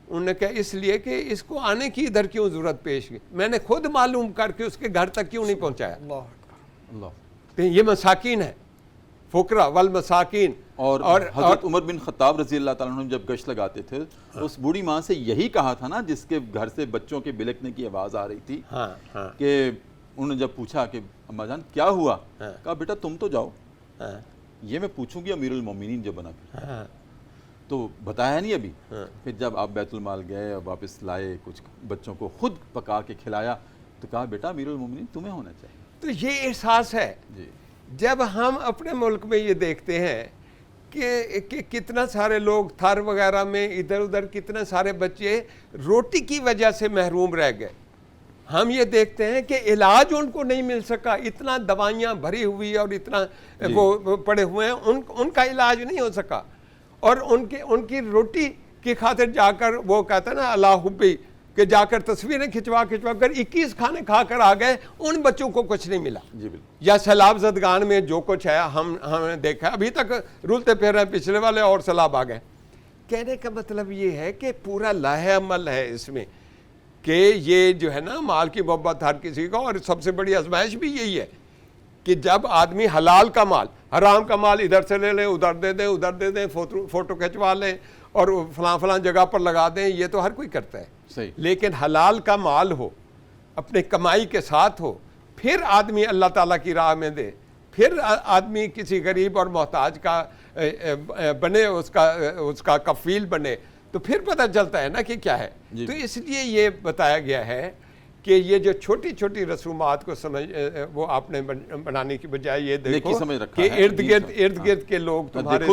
انہوں نے کہا اس لیے کہ اس کو آنے کی ادھر کیوں ضرورت پیش کی، میں نے خود معلوم کر کے اس کے گھر تک کیوں نہیں پہنچایا. اللہ. تو یہ مساکین ہے، فقراء والمساکین. اور حضرت عمر بن خطاب رضی اللہ تعالیٰ عنہ جب گشت لگاتے تھے اس بوڑھی ماں سے یہی کہا تھا نا، جس کے گھر سے بچوں کے بلکنے کی آواز آ رہی تھی، کہ انہوں نے جب پوچھا کہ اماں جان کیا ہوا، کہا بیٹا تم تو جاؤ، یہ میں پوچھوں گی امیر المومنین جب بنا پھر. تو بتایا نہیں ابھی. پھر جب آپ بیت المال گئے اور واپس لائے، کچھ بچوں کو خود پکا کے کھلایا، تو کہا بیٹا امیر المومنین تمہیں ہونا چاہیے. تو یہ احساس ہے. جب ہم اپنے ملک میں یہ دیکھتے ہیں کہ کتنا سارے لوگ تھر وغیرہ میں ادھر ادھر، کتنے سارے بچے روٹی کی وجہ سے محروم رہ گئے. ہم یہ دیکھتے ہیں کہ علاج ان کو نہیں مل سکا، اتنا دوائیاں بھری ہوئی اور اتنا وہ پڑے ہوئے ہیں، ان کا علاج نہیں ہو سکا. اور ان کی روٹی کی خاطر جا کر وہ کہتا ہے نا اللہ حبی، کہ جا کر تصویریں کھچوا کر 21 کھانے کھا کر آ گئے، ان بچوں کو کچھ نہیں ملا. یا سیلاب زدگان میں جو کچھ ہے ہم نے دیکھا، ابھی تک رولتے پھر رہے، پچھلے والے اور سیلاب آ گئے. کہنے کا مطلب یہ ہے کہ پورا لاہ عمل ہے اس میں، کہ یہ جو ہے نا مال کی محبت ہر کسی کا. اور سب سے بڑی آزمائش بھی یہی ہے کہ جب آدمی حلال کا مال، حرام کا مال ادھر سے لے لیں، ادھر دے دیں، فوٹو کھنچوا لیں اور فلاں جگہ پر لگا دیں، یہ تو ہر کوئی کرتا ہے. لیکن حلال کا مال ہو، اپنے کمائی کے ساتھ ہو، پھر آدمی اللہ تعالیٰ کی راہ میں دے، پھر آدمی کسی غریب اور محتاج کا بنے، اس کا کفیل بنے، تو پھر پتہ چلتا ہے نا کہ کیا ہے. تو اس لیے یہ بتایا گیا ہے کہ یہ جو چھوٹی چھوٹی رسومات کو وہ آپ نے بنانے کی بجائے یہ دیکھو کہ ارد گرد کے لوگ تمہارے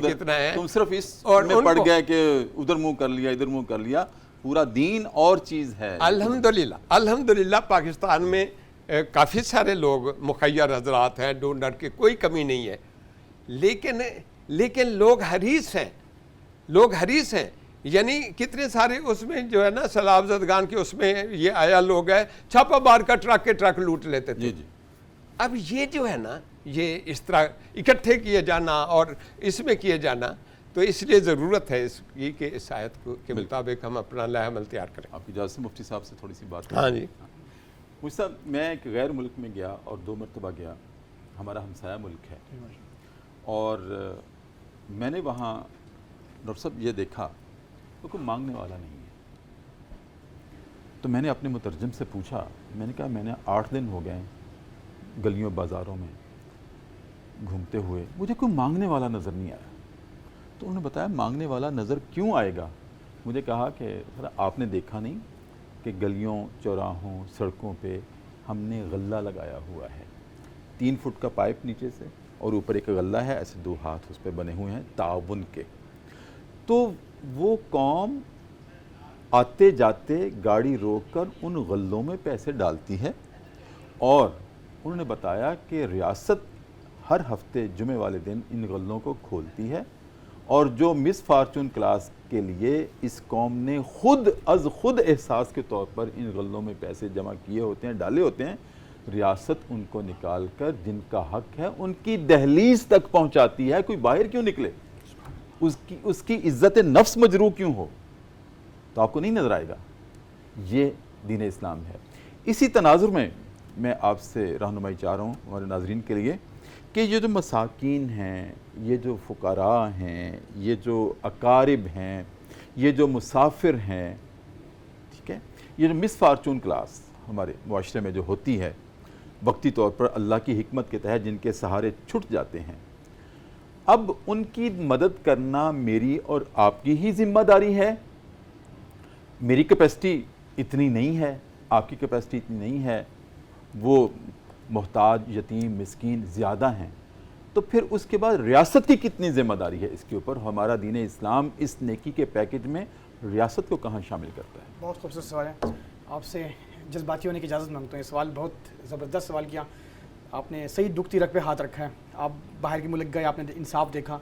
کتنا ہیں. تم صرف اس میں پڑ گئے کہ ادھر منہ کر لیا، ادھر منہ کر لیا. پورا دین اور چیز ہے. الحمدللہ پاکستان میں کافی سارے لوگ مخیر حضرات ہیں، ڈونر کی کوئی کمی نہیں ہے، لیکن لوگ حریص ہیں. یعنی کتنے سارے اس میں جو ہے نا سیلاب زدگان کے اس میں یہ آیا لوگ ہے، چھاپا مار کا ٹرک کے ٹرک لوٹ لیتے تھے. اب یہ جو ہے نا یہ اس طرح اکٹھے کیے جانا اور اس میں کیے جانا، تو اس لیے ضرورت ہے اس کی کہ اس آیت کے مطابق ہم اپنا لاہ عمل تیار کریں. آپ کی اجازت سے مفتی صاحب سے تھوڑی سی بات. ہاں جی. مجھ صاحب میں ایک غیر ملک میں گیا اور 2 مرتبہ گیا، ہمارا ہمسایہ ملک ہے، اور میں نے وہاں ڈاکٹر صاحب یہ دیکھا تو کوئی مانگنے والا نہیں ہے. تو میں نے اپنے مترجم سے پوچھا، میں نے کہا میں نے 8 دن ہو گئے گلیوں بازاروں میں گھومتے ہوئے، مجھے کوئی مانگنے والا نظر نہیں آیا. تو انہوں نے بتایا مانگنے والا نظر کیوں آئے گا. مجھے کہا کہ آپ نے دیکھا نہیں کہ گلیوں چوراہوں سڑکوں پہ ہم نے غلہ لگایا ہوا ہے، 3 فٹ کا پائپ نیچے سے اور اوپر ایک غلہ ہے، ایسے 2 ہاتھ اس پہ بنے ہوئے ہیں تعاون کے. تو وہ قوم آتے جاتے گاڑی روک کر ان غلوں میں پیسے ڈالتی ہے، اور انہوں نے بتایا کہ ریاست ہر ہفتے جمعے والے دن ان غلوں کو کھولتی ہے، اور جو مس فارچون کلاس کے لیے اس قوم نے خود احساس کے طور پر ان غلوں میں پیسے جمع کیے ہوتے ہیں، ڈالے ہوتے ہیں، ریاست ان کو نکال کر جن کا حق ہے ان کی دہلیز تک پہنچاتی ہے. کوئی باہر کیوں نکلے، اس کی عزت نفس مجروح کیوں ہو، تو آپ کو نہیں نظر آئے گا. یہ دین اسلام ہے. اسی تناظر میں آپ سے رہنمائی چاہ رہا ہوں ہمارے ناظرین کے لیے کہ یہ جو مساکین ہیں، یہ جو فقراء ہیں، یہ جو اقارب ہیں، یہ جو مسافر ہیں، ٹھیک ہے، یہ جو مس فارچون کلاس ہمارے معاشرے میں جو ہوتی ہے وقتی طور پر اللہ کی حکمت کے تحت جن کے سہارے چھٹ جاتے ہیں، اب ان کی مدد کرنا میری اور آپ کی ہی ذمہ داری ہے. میری کیپیسٹی اتنی نہیں ہے، آپ کی کیپیسٹی اتنی نہیں ہے، وہ محتاج یتیم مسکین زیادہ ہیں، تو پھر اس کے بعد ریاست کی کتنی ذمہ داری ہے اس کے اوپر. ہمارا دین اسلام اس نیکی کے پیکج میں ریاست کو کہاں شامل کرتا ہے؟ بہت خوبصورت سوال ہے. آپ سے جذباتی ہونے کی اجازت مانگتا ہوں. یہ سوال بہت زبردست سوال کیا. آپ نے صحیح دکھتی رگ پہ ہاتھ رکھا ہے. آپ باہر کے ملک گئے، آپ نے انصاف دیکھا.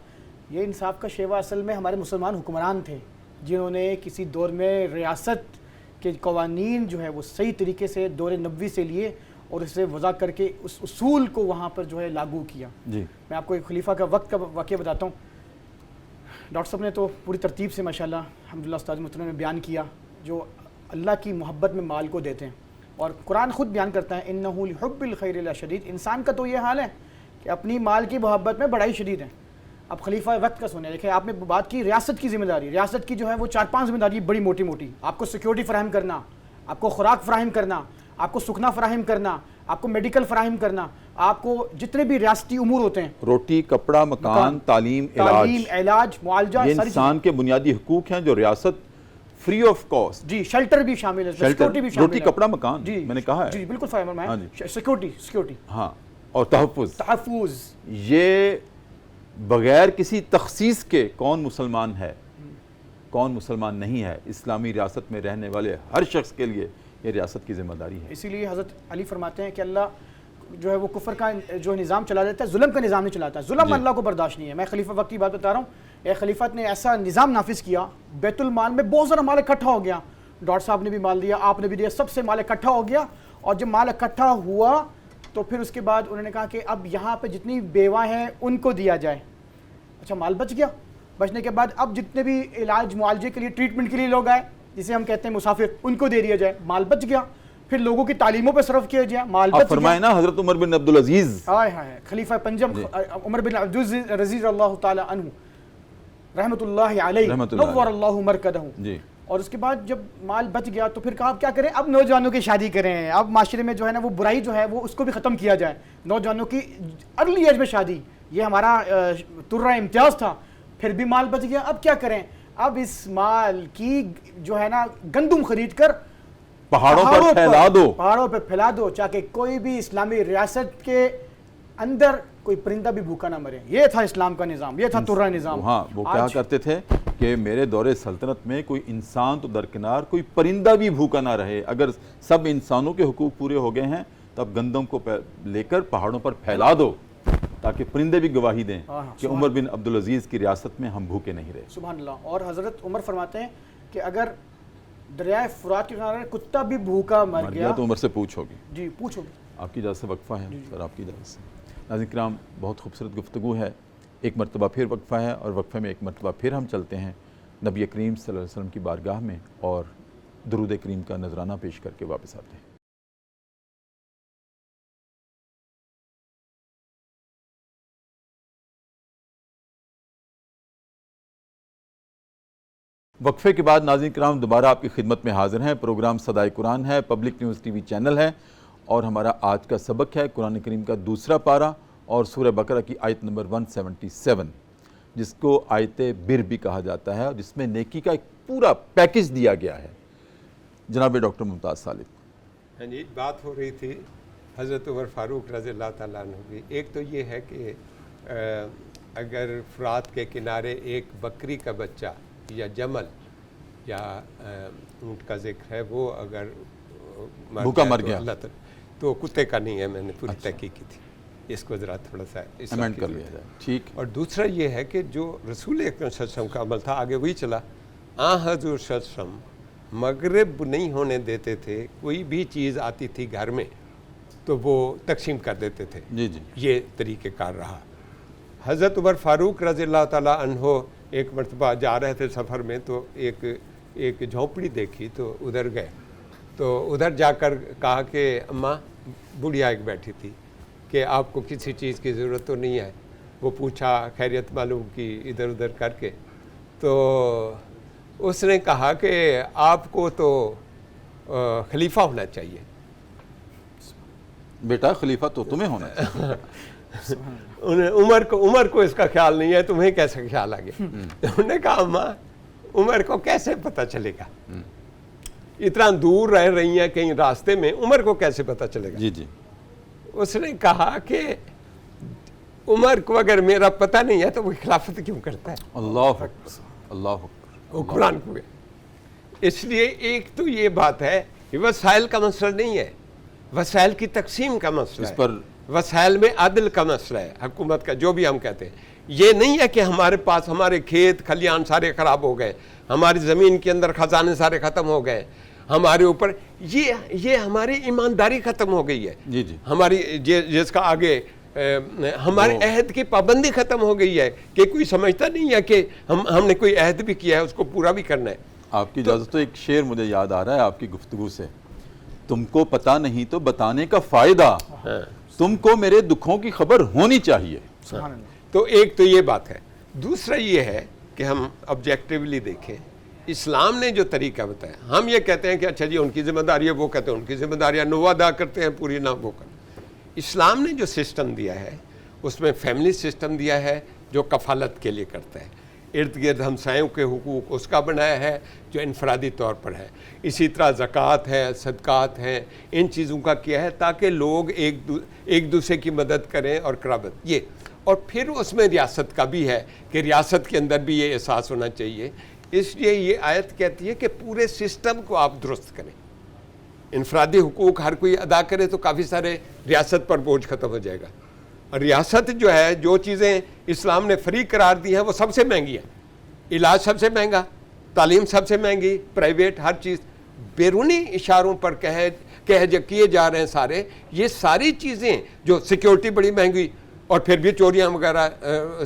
یہ انصاف کا شیوا اصل میں ہمارے مسلمان حکمران تھے جنہوں نے کسی دور میں ریاست کے قوانین جو ہے وہ صحیح طریقے سے دور نبوی سے لیے اور اسے وضع کر کے اس اصول کو وہاں پر جو ہے لاگو کیا. جی میں آپ کو ایک خلیفہ کا وقت کا واقعہ بتاتا ہوں. ڈاکٹر صاحب نے تو پوری ترتیب سے ماشاءاللہ الحمدللہ استاد محترم نے بیان کیا جو اللہ کی محبت میں مال کو دیتے ہیں, اور قرآن خود بیان کرتا ہے انہ لحب الخیر لشدید. انسان کا تو یہ حال ہے کہ اپنی مال کی محبت میں بڑا ہی شدید ہے. اب خلیفہ وقت کا سنیں, دیکھیں آپ نے بات کی ریاست کی ذمہ داری, ریاست کی جو ہے وہ 4-5 ذمہ داری بڑی موٹی موٹی. آپ کو سیکیورٹی فراہم کرنا, آپ کو خوراک فراہم کرنا, آپ کو سکنا فراہم کرنا, آپ کو میڈیکل فراہم کرنا, آپ کو جتنے بھی ریاستی امور ہوتے ہیں, روٹی, کپڑا, مکان, تعلیم, علاج, معالجہ, یہ انسان کے بنیادی حقوق ہیں جو ریاست فری آف کاسٹ. جی شیلٹر بھی شامل ہے, سیکیورٹی بھی شامل ہے, روٹی, کپڑا, مکان, میں نے کہا ہے. جی بالکل فرمایا, سیکیورٹی, ہاں, اور تحفظ. یہ بغیر کسی تخصیص کے کون مسلمان ہے, کون مسلمان نہیں ہے, اسلامی ریاست میں رہنے والے ہر شخص کے لیے یہ ریاست کی ذمہ داری ہے. اسی لیے حضرت علی فرماتے ہیں کہ اللہ جو ہے وہ کفر کا جو نظام چلا دیتا ہے, ظلم کا نظام نہیں چلاتا. ظلم اللہ کو برداشت نہیں ہے. میں خلیفہ وقت کی بات بتا رہا ہوں, ایک خلیفت نے ایسا نظام نافذ کیا, بیت المال میں بہت سارا مال اکٹھا ہو گیا. ڈاکٹر صاحب نے بھی مال دیا, آپ نے بھی دیا, سب سے مال اکٹھا ہو گیا. اور جب مال اکٹھا ہوا تو پھر اس کے بعد انہوں نے کہا کہ اب یہاں پہ جتنی بیوہ ہیں ان کو دیا جائے. اچھا مال بچ گیا, بچنے کے بعد اب جتنے بھی علاج معالجے کے لیے, ٹریٹمنٹ کے لیے لوگ آئے, جسے ہم کہتے ہیں مسافر, ان کو دے دیا جائے. مال بچ گیا. پھر لوگوں کی تعلیموں پہ صرف کیا جائے, مال بچ گیا. فرمائے نا حضرت عمر بن عبدالعزیز, خلیفہ پنجم عمر بن عبدالعزیز اللہ تعالی عنہ رحمۃ اللہ علیہ, نور اللہ مرکدہ. اور اس کے بعد جب مال بچ گیا تو پھر کہا اب کیا کریں, اب نوجوانوں کی شادی کریں, اب معاشرے میں جو ہے نا وہ برائی جو ہے وہ اس کو بھی ختم کیا جائے, نوجوانوں کی ارلی ایج میں شادی, یہ ہمارا ترہ امتیاز تھا. پھر بھی مال بچ گیا, اب کیا کریں, اب اس مال کی جو ہے نا گندم خرید کر پہاڑوں پر پھیلا دو تاکہ کوئی بھی اسلامی ریاست کے اندر کوئی پرندہ بھی بھوکا نہ مرے. یہ تھا اسلام کا نظام, یہ تھا ترہ نظام. ہاں, وہ کیا کرتے تھے کہ میرے دور سلطنت میں کوئی انسان تو درکنار, کوئی پرندہ بھی بھوکا نہ رہے. اگر سب انسانوں کے حقوق پورے ہو گئے ہیں تب گندم کو لے کر پہاڑوں پر پھیلا دو تاکہ پرندے بھی گواہی دیں کہ عمر بن عبدالعزیز کی ریاست میں ہم بھوکے نہیں رہے. سبحان اللہ. اور حضرت عمر فرماتے ہیں کہ اگر دریائے فرات کے کنارے کتا بھی بھوکا مر گیا تو عمر سے پوچھ ہوگی. جی پوچھ ہوگی. آپ کی اجازت سے وقفہ ہے سر, آپ کی اجازت سے. ناظرین کرام, بہت خوبصورت گفتگو ہے. ایک مرتبہ پھر وقفہ ہے, اور وقفے میں ایک مرتبہ پھر ہم چلتے ہیں نبی کریم صلی اللہ علیہ وسلم کی بارگاہ میں اور درود کریم کا نذرانہ پیش کر کے واپس آتے ہیں. وقفے کے بعد ناظرین کرام دوبارہ آپ کی خدمت میں حاضر ہیں. پروگرام صدائے قرآن ہے, public news T V channel ہے, اور ہمارا آج کا سبق ہے قرآن کریم کا دوسرا پارہ اور سورہ بقرہ کی آیت نمبر 177, جس کو آیت بر بھی کہا جاتا ہے, اور جس میں نیکی کا ایک پورا پیکج دیا گیا ہے. جناب ڈاکٹر ممتاز سالک. ہاں جی, بات ہو رہی تھی حضرت عمر فاروق رضی اللہ تعالیٰ عنہ کی. ایک تو یہ ہے کہ اگر فرات کے کنارے ایک بکری کا بچہ یا جمل یا اونٹ کا ذکر ہے, وہ اگر بھوکا مر گیا تو کتے کا نہیں ہے. میں نے پوری تحقیق کی تھی, اس کو ذرا تھوڑا سا امینڈ کر لیا جائے. ٹھیک. اور دوسرا یہ ہے کہ جو رسول اکرم صلی اللہ علیہ وسلم کا عمل تھا آگے وہی چلا. حضور صلی اللہ علیہ وسلم مغرب نہیں ہونے دیتے تھے, کوئی بھی چیز آتی تھی گھر میں تو وہ تقسیم کر دیتے تھے. جی جی, یہ طریقہ کار رہا. حضرت عمر فاروق رضی اللہ تعالیٰ عنہ ایک مرتبہ جا رہے تھے سفر میں, تو ایک جھونپڑی دیکھی تو ادھر گئے. تو ادھر جا کر کہا کہ اماں, بڑھیا ایک بیٹھی تھی, کہ آپ کو کسی چیز کی ضرورت تو نہیں ہے. وہ پوچھا, خیریت معلوم کی ادھر ادھر کر کے. تو اس نے کہا کہ آپ کو تو خلیفہ ہونا چاہیے. بیٹا خلیفہ تو تمہیں ہونا چاہیے. عمر کو اس کا خیال نہیں ہے, تمہیں کیسے خیال آ گیا؟ انہوں نے کہا اماں, عمر کو کیسے پتہ چلے گا, اتنا دور رہ رہی ہیں کہیں راستے میں, عمر کو کیسے پتہ چلے گا؟ جی جی. اس نے کہا کہ عمر کو اگر میرا پتہ نہیں ہے تو وہ خلافت کیوں کرتا ہے؟ اللہ اکبر, اللہ اکبر. وہ قرآن کو. اس لیے ایک تو یہ بات ہے کہ وسائل کا مسئلہ نہیں ہے, وسائل کی تقسیم کا مسئلہ ہے, اس پر وسائل میں عدل کا مسئلہ ہے, حکومت کا جو بھی ہم کہتے ہیں. یہ نہیں ہے کہ ہمارے پاس ہمارے کھیت کھلیان سارے خراب ہو گئے، ہماری زمین کے اندر خزانے سارے ختم ہو گئے، ہمارے اوپر یہ ہماری ایمانداری ختم ہو گئی ہے، جی جی ہماری جس کا آگے ہمارے عہد کی پابندی ختم ہو گئی ہے کہ کوئی سمجھتا نہیں ہے کہ ہم نے کوئی عہد بھی کیا ہے اس کو پورا بھی کرنا ہے۔ آپ کی اجازت تو ایک شعر مجھے یاد آ رہا ہے آپ کی گفتگو سے، تم کو پتہ نہیں تو بتانے کا فائدہ، تم کو میرے دکھوں کی خبر ہونی چاہیے۔ سبحان اللہ۔ تو ایک تو یہ بات ہے، دوسرا یہ ہے کہ ہم آبجیکٹیولی دیکھیں اسلام نے جو طریقہ بتایا، ہم یہ کہتے ہیں کہ اچھا جی ان کی ذمہ داری ہے، وہ کہتے ہیں ان کی ذمہ داریاں، نو ادا کرتے ہیں پوری نہ وہ کرتے۔ اسلام نے جو سسٹم دیا ہے اس میں فیملی سسٹم دیا ہے جو کفالت کے لیے کرتا ہے، ارد گرد ہمسایوں کے حقوق اس کا بنایا ہے جو انفرادی طور پر ہے، اسی طرح زکوٰۃ ہے، صدقات ہیں، ان چیزوں کا کیا ہے تاکہ لوگ ایک دوسرے کی مدد کریں اور قرابت یہ، اور پھر اس میں ریاست کا بھی ہے کہ ریاست کے اندر بھی یہ احساس ہونا چاہیے۔ اس لیے یہ آیت کہتی ہے کہ پورے سسٹم کو آپ درست کریں، انفرادی حقوق ہر کوئی ادا کرے تو کافی سارے ریاست پر بوجھ ختم ہو جائے گا۔ اور ریاست جو ہے جو چیزیں اسلام نے فری قرار دی ہیں وہ سب سے مہنگی ہیں، علاج سب سے مہنگا، تعلیم سب سے مہنگی، پرائیویٹ ہر چیز، بیرونی اشاروں پر کیے جا رہے ہیں سارے، یہ ساری چیزیں جو سیکیورٹی بڑی مہنگی، اور پھر بھی چوریاں وغیرہ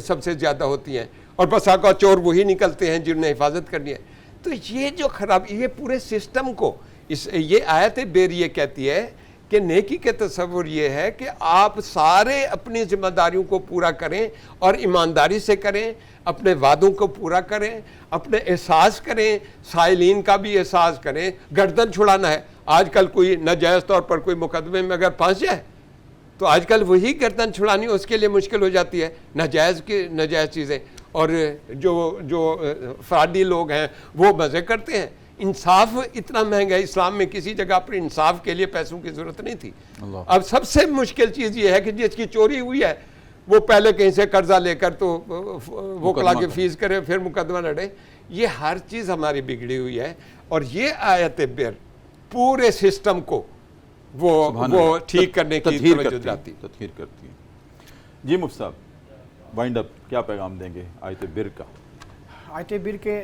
سب سے زیادہ ہوتی ہیں، اور بس آقا چور وہی نکلتے ہیں جنہوں نے حفاظت کرنی ہے۔ تو یہ جو خرابی، یہ پورے سسٹم کو یہ آیت بیر یہ کہتی ہے کہ نیکی کے تصور یہ ہے کہ آپ سارے اپنی ذمہ داریوں کو پورا کریں اور ایمانداری سے کریں، اپنے وعدوں کو پورا کریں، اپنے احساس کریں، سائلین کا بھی احساس کریں۔ گردن چھڑانا ہے، آج کل کوئی ناجائز طور پر کوئی مقدمے میں اگر پھنس جائے تو آج کل وہی گردن چھڑانی اس کے لیے مشکل ہو جاتی ہے، ناجائز چیزیں، اور جو فرادی لوگ ہیں وہ مزے کرتے ہیں۔ انصاف اتنا مہنگا ہے، اسلام میں کسی جگہ پر انصاف کے لیے پیسوں کی ضرورت نہیں تھی۔ اب سب سے مشکل چیز یہ ہے کہ جس کی چوری ہوئی ہے وہ پہلے کہیں سے قرضہ لے کر تو وکلا کی فیس کرے، پھر مقدمہ لڑے۔ یہ ہر چیز ہماری بگڑی ہوئی ہے، اور یہ آیت بیر پورے سسٹم کو وہ ٹھیک کرنے کی توجہ جاتی تطہیر کرتی ہے۔ جی مفتی صاحب، وائنڈ اپ کیا پیغام دیں گے آیت بر کا؟ آیت بر کے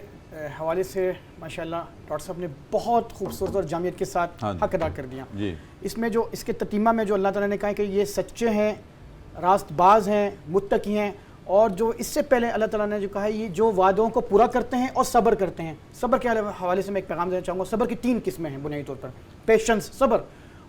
حوالے سے ماشاءاللہ ڈاکٹر صاحب نے بہت خوبصورت اور جامعیت کے ساتھ حق ادا کر دیا۔ اس میں جو اس کے تتیمہ میں جو اللہ تعالیٰ نے کہا ہے کہ یہ سچے ہیں، راست باز ہیں، متقی ہیں، اور جو اس سے پہلے اللہ تعالیٰ نے جو کہا ہے یہ جو وعدوں کو پورا کرتے ہیں اور صبر کرتے ہیں۔ صبر کے حوالے سے میں ایک پیغام دینا چاہوں گا۔ صبر کی 3 قسمیں ہیں بنیادی طور پر، پیشنس، صبر،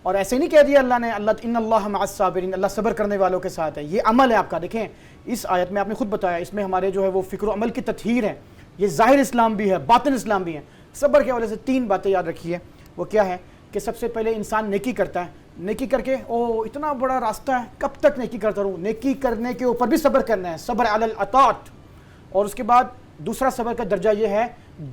اور ایسے ہی نہیں کہہ دیا اللہ نے ان اللہ مع الصابرین، اللہ صبر کرنے والوں کے ساتھ ہے، یہ عمل ہے آپ کا۔ دیکھیں اس آیت میں آپ نے خود بتایا اس میں ہمارے جو ہے وہ فکر و عمل کی تطہیر ہے، یہ ظاہر اسلام بھی ہے، باطن اسلام بھی ہے۔ صبر کے حوالے سے 3 باتیں یاد رکھیے، وہ کیا ہے کہ سب سے پہلے انسان نیکی کرتا ہے، نیکی کر کے اتنا بڑا راستہ ہے، کب تک نیکی کرتا رہوں؟ نیکی کرنے کے اوپر بھی صبر کرنا ہے، صبر علی العطاعت۔ اور اس کے بعد دوسرا صبر کا درجہ یہ ہے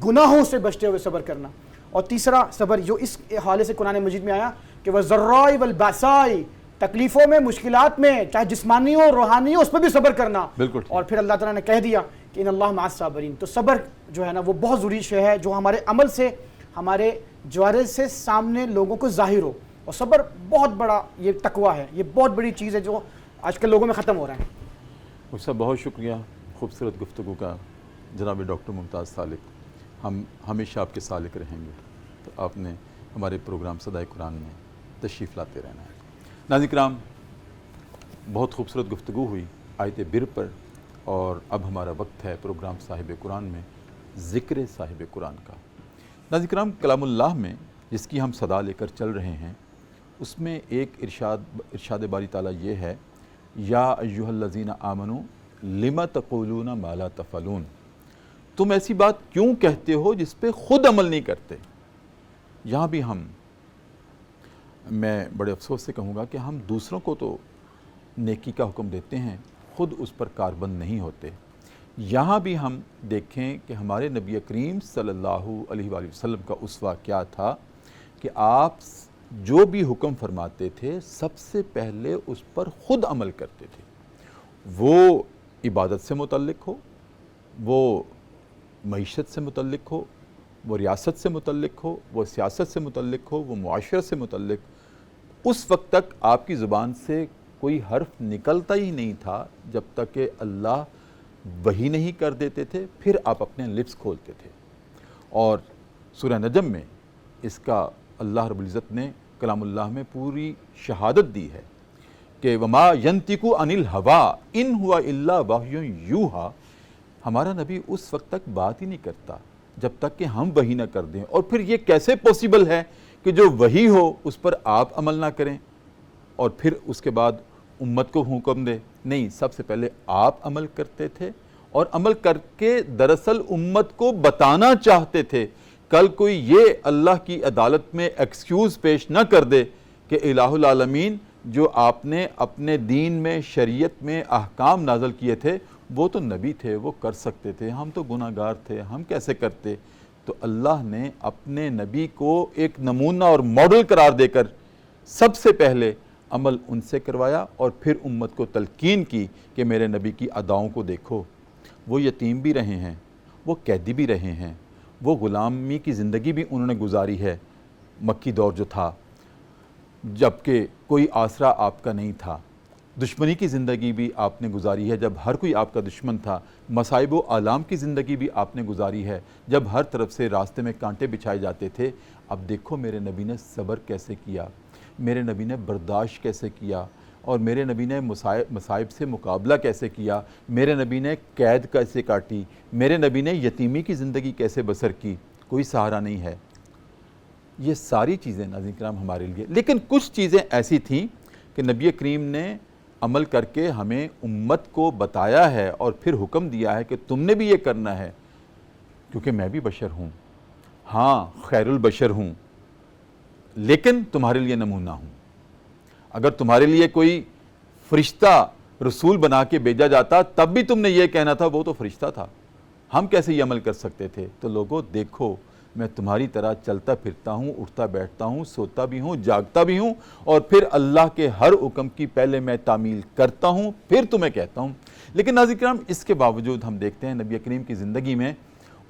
گناہوں سے بچتے ہوئے صبر کرنا، اور تیسرا صبر جو اس حوالے سے قرآن مجید میں آیا کہ وَالضَّرَّاءِ وَالْبَأْسَاءِ، تکلیفوں میں، مشکلات میں، چاہے جسمانی ہو روحانی ہو، اس پہ بھی صبر کرنا۔ اور پھر اللہ تعالیٰ نے کہہ دیا کہ ان اللہ مع الصابرین۔ تو صبر جو ہے نا وہ بہت ضروری شے ہے جو ہمارے عمل سے، ہمارے جوارح سے سامنے لوگوں کو ظاہر ہو، اور صبر بہت بڑا یہ تقویٰ ہے، یہ بہت بڑی چیز ہے جو آج کل لوگوں میں ختم ہو رہا ہے۔ اس کا بہت شکریہ خوبصورت گفتگو کا جناب ڈاکٹر ممتاز سالک، ہم ہمیشہ آپ کے سالک رہیں گے، تو آپ نے ہمارے پروگرام صدائے قرآن میں تشریف لاتے رہنا ہے۔ ناظرین کرام، بہت خوبصورت گفتگو ہوئی آیت بر پر، اور اب ہمارا وقت ہے پروگرام صاحب قرآن میں ذکر صاحب قرآن کا۔ ناظرین کرام، کلام اللہ میں جس کی ہم صدا لے کر چل رہے ہیں، اس میں ایک ارشاد باری تعالیٰ یہ ہے، یا ایھا الذین آمنوا لم تقولون ما لا تفعلون، تم ایسی بات کیوں کہتے ہو جس پہ خود عمل نہیں کرتے۔ یہاں بھی میں بڑے افسوس سے کہوں گا کہ ہم دوسروں کو تو نیکی کا حکم دیتے ہیں، خود اس پر کاربند نہیں ہوتے۔ یہاں بھی ہم دیکھیں کہ ہمارے نبی کریم صلی اللہ علیہ وآلہ وسلم کا اسوہ کیا تھا کہ آپ جو بھی حکم فرماتے تھے سب سے پہلے اس پر خود عمل کرتے تھے، وہ عبادت سے متعلق ہو، وہ معیشت سے متعلق ہو، وہ ریاست سے متعلق ہو، وہ سیاست سے متعلق ہو، وہ معاشرت سے متعلق، اس وقت تک آپ کی زبان سے کوئی حرف نکلتا ہی نہیں تھا جب تک کہ اللہ وہی نہیں کر دیتے تھے پھر آپ اپنے لپس کھولتے تھے. اور سورہ نجم میں اس کا اللہ رب العزت نے کلام اللہ میں پوری شہادت دی ہے کہ وما ینطق عن الہوی ان ہوا الا وحی یوحی. ہمارا نبی اس وقت تک بات ہی نہیں کرتا جب تک کہ ہم وحی نہ کر دیں. اور پھر یہ کیسے پوسیبل ہے کہ جو وحی ہو اس پر آپ عمل نہ کریں اور پھر اس کے بعد امت کو حکم دے؟ نہیں، سب سے پہلے آپ عمل کرتے تھے اور عمل کر کے دراصل امت کو بتانا چاہتے تھے. کل کوئی یہ اللہ کی عدالت میں ایکسکیوز پیش نہ کر دے کہ الہ العالمین جو آپ نے اپنے دین میں شریعت میں احکام نازل کیے تھے وہ تو نبی تھے، وہ کر سکتے تھے، ہم تو گناہ گار تھے، ہم کیسے کرتے؟ تو اللہ نے اپنے نبی کو ایک نمونہ اور ماڈل قرار دے کر سب سے پہلے عمل ان سے کروایا اور پھر امت کو تلقین کی کہ میرے نبی کی اداؤں کو دیکھو. وہ یتیم بھی رہے ہیں، وہ قیدی بھی رہے ہیں، وہ غلامی کی زندگی بھی انہوں نے گزاری ہے مکی دور جو تھا جبکہ کوئی آسرا آپ کا نہیں تھا. دشمنی کی زندگی بھی آپ نے گزاری ہے جب ہر کوئی آپ کا دشمن تھا. مصائب و آلام کی زندگی بھی آپ نے گزاری ہے جب ہر طرف سے راستے میں کانٹے بچھائے جاتے تھے. اب دیکھو میرے نبی نے صبر کیسے کیا، میرے نبی نے برداشت کیسے کیا، اور میرے نبی نے مصائب سے مقابلہ کیسے کیا، میرے نبی نے قید کیسے کاٹی، میرے نبی نے یتیمی کی زندگی کیسے بسر کی. کوئی سہارا نہیں ہے. یہ ساری چیزیں ناظرین کرام ہمارے لیے، لیکن کچھ چیزیں ایسی تھیں کہ نبی کریم نے عمل کر کے ہمیں امت کو بتایا ہے اور پھر حکم دیا ہے کہ تم نے بھی یہ کرنا ہے کیونکہ میں بھی بشر ہوں. ہاں، خیر البشر ہوں لیکن تمہارے لیے نمونہ ہوں. اگر تمہارے لیے کوئی فرشتہ رسول بنا کے بھیجا جاتا تب بھی تم نے یہ کہنا تھا وہ تو فرشتہ تھا، ہم کیسے یہ عمل کر سکتے تھے؟ تو لوگوں دیکھو، میں تمہاری طرح چلتا پھرتا ہوں، اٹھتا بیٹھتا ہوں، سوتا بھی ہوں، جاگتا بھی ہوں، اور پھر اللہ کے ہر حکم کی پہلے میں تعمیل کرتا ہوں پھر تمہیں کہتا ہوں. لیکن ناظرین کرام اس کے باوجود ہم دیکھتے ہیں نبی کریم کی زندگی میں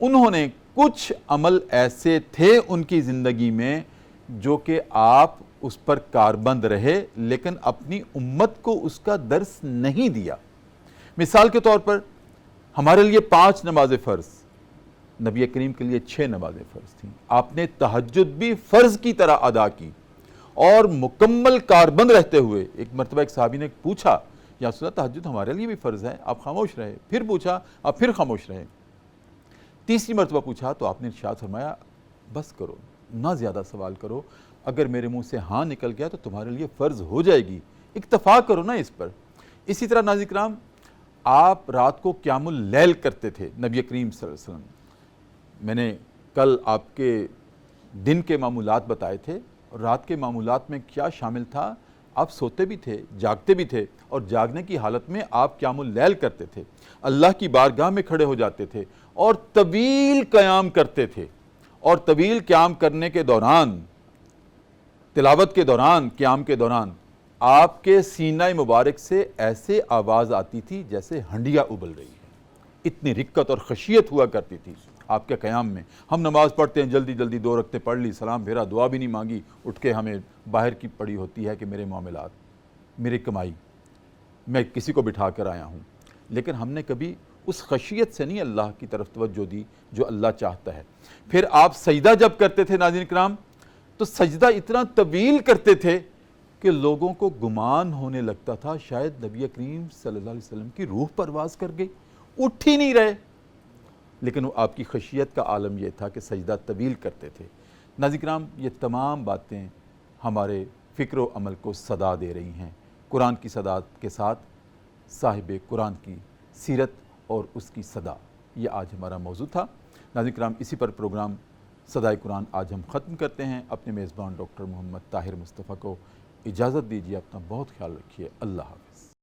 انہوں نے کچھ عمل ایسے تھے ان کی زندگی میں جو کہ آپ اس پر کاربند رہے لیکن اپنی امت کو اس کا درس نہیں دیا. مثال کے طور پر ہمارے لیے 5 نمازیں فرض، نبی کریم کے لیے 6 نمازیں فرض تھیں. آپ نے تہجد بھی فرض کی طرح ادا کی اور مکمل کاربند رہتے ہوئے. ایک مرتبہ ایک صحابی نے پوچھا یا رسول اللہ تہجد ہمارے لیے بھی فرض ہے، آپ خاموش رہے. پھر پوچھا، آپ پھر خاموش رہے. تیسری مرتبہ پوچھا تو آپ نے ارشاد فرمایا بس کرو، نہ زیادہ سوال کرو، اگر میرے منہ سے ہاں نکل گیا تو تمہارے لیے فرض ہو جائے گی، اکتفا کرو نا اس پر. اسی طرح ناظرین کرام آپ رات کو قیام اللیل کرتے تھے نبی کریم صلی اللہ علیہ وسلم. میں نے کل آپ کے دن کے معمولات بتائے تھے اور رات کے معمولات میں کیا شامل تھا. آپ سوتے بھی تھے، جاگتے بھی تھے، اور جاگنے کی حالت میں آپ قیام اللیل کرتے تھے، اللہ کی بارگاہ میں کھڑے ہو جاتے تھے اور طویل قیام کرتے تھے. اور طویل قیام کرنے کے دوران، تلاوت کے دوران، قیام کے دوران آپ کے سینہ مبارک سے ایسے آواز آتی تھی جیسے ہنڈیا ابل رہی ہے. اتنی رقت اور خشیت ہوا کرتی تھی آپ کے قیام میں. ہم نماز پڑھتے ہیں، جلدی جلدی 2 رکعتیں پڑھ لی، سلام پھیرا، دعا بھی نہیں مانگی، اٹھ کے ہمیں باہر کی پڑی ہوتی ہے کہ میرے معاملات، میری کمائی، میں کسی کو بٹھا کر آیا ہوں. لیکن ہم نے کبھی اس خشیت سے نہیں اللہ کی طرف توجہ دی جو اللہ چاہتا ہے. پھر آپ سجدہ جب کرتے تھے ناظرین کرام تو سجدہ اتنا طویل کرتے تھے کہ لوگوں کو گمان ہونے لگتا تھا شاید نبی کریم صلی اللہ علیہ وسلم کی روح پرواز کر گئی، اٹھ ہی نہیں رہے. لیکن وہ آپ کی خشیت کا عالم یہ تھا کہ سجدہ طویل کرتے تھے. ناظرین کرام یہ تمام باتیں ہمارے فکر و عمل کو صدا دے رہی ہیں. قرآن کی صدا کے ساتھ صاحب قرآن کی سیرت اور اس کی صدا، یہ آج ہمارا موضوع تھا. ناظرین کرام اسی پر پروگرام صدائے قرآن آج ہم ختم کرتے ہیں. اپنے میزبان ڈاکٹر محمد طاہر مصطفیٰ کو اجازت دیجیے. اپنا بہت خیال رکھیے. اللہ حافظ.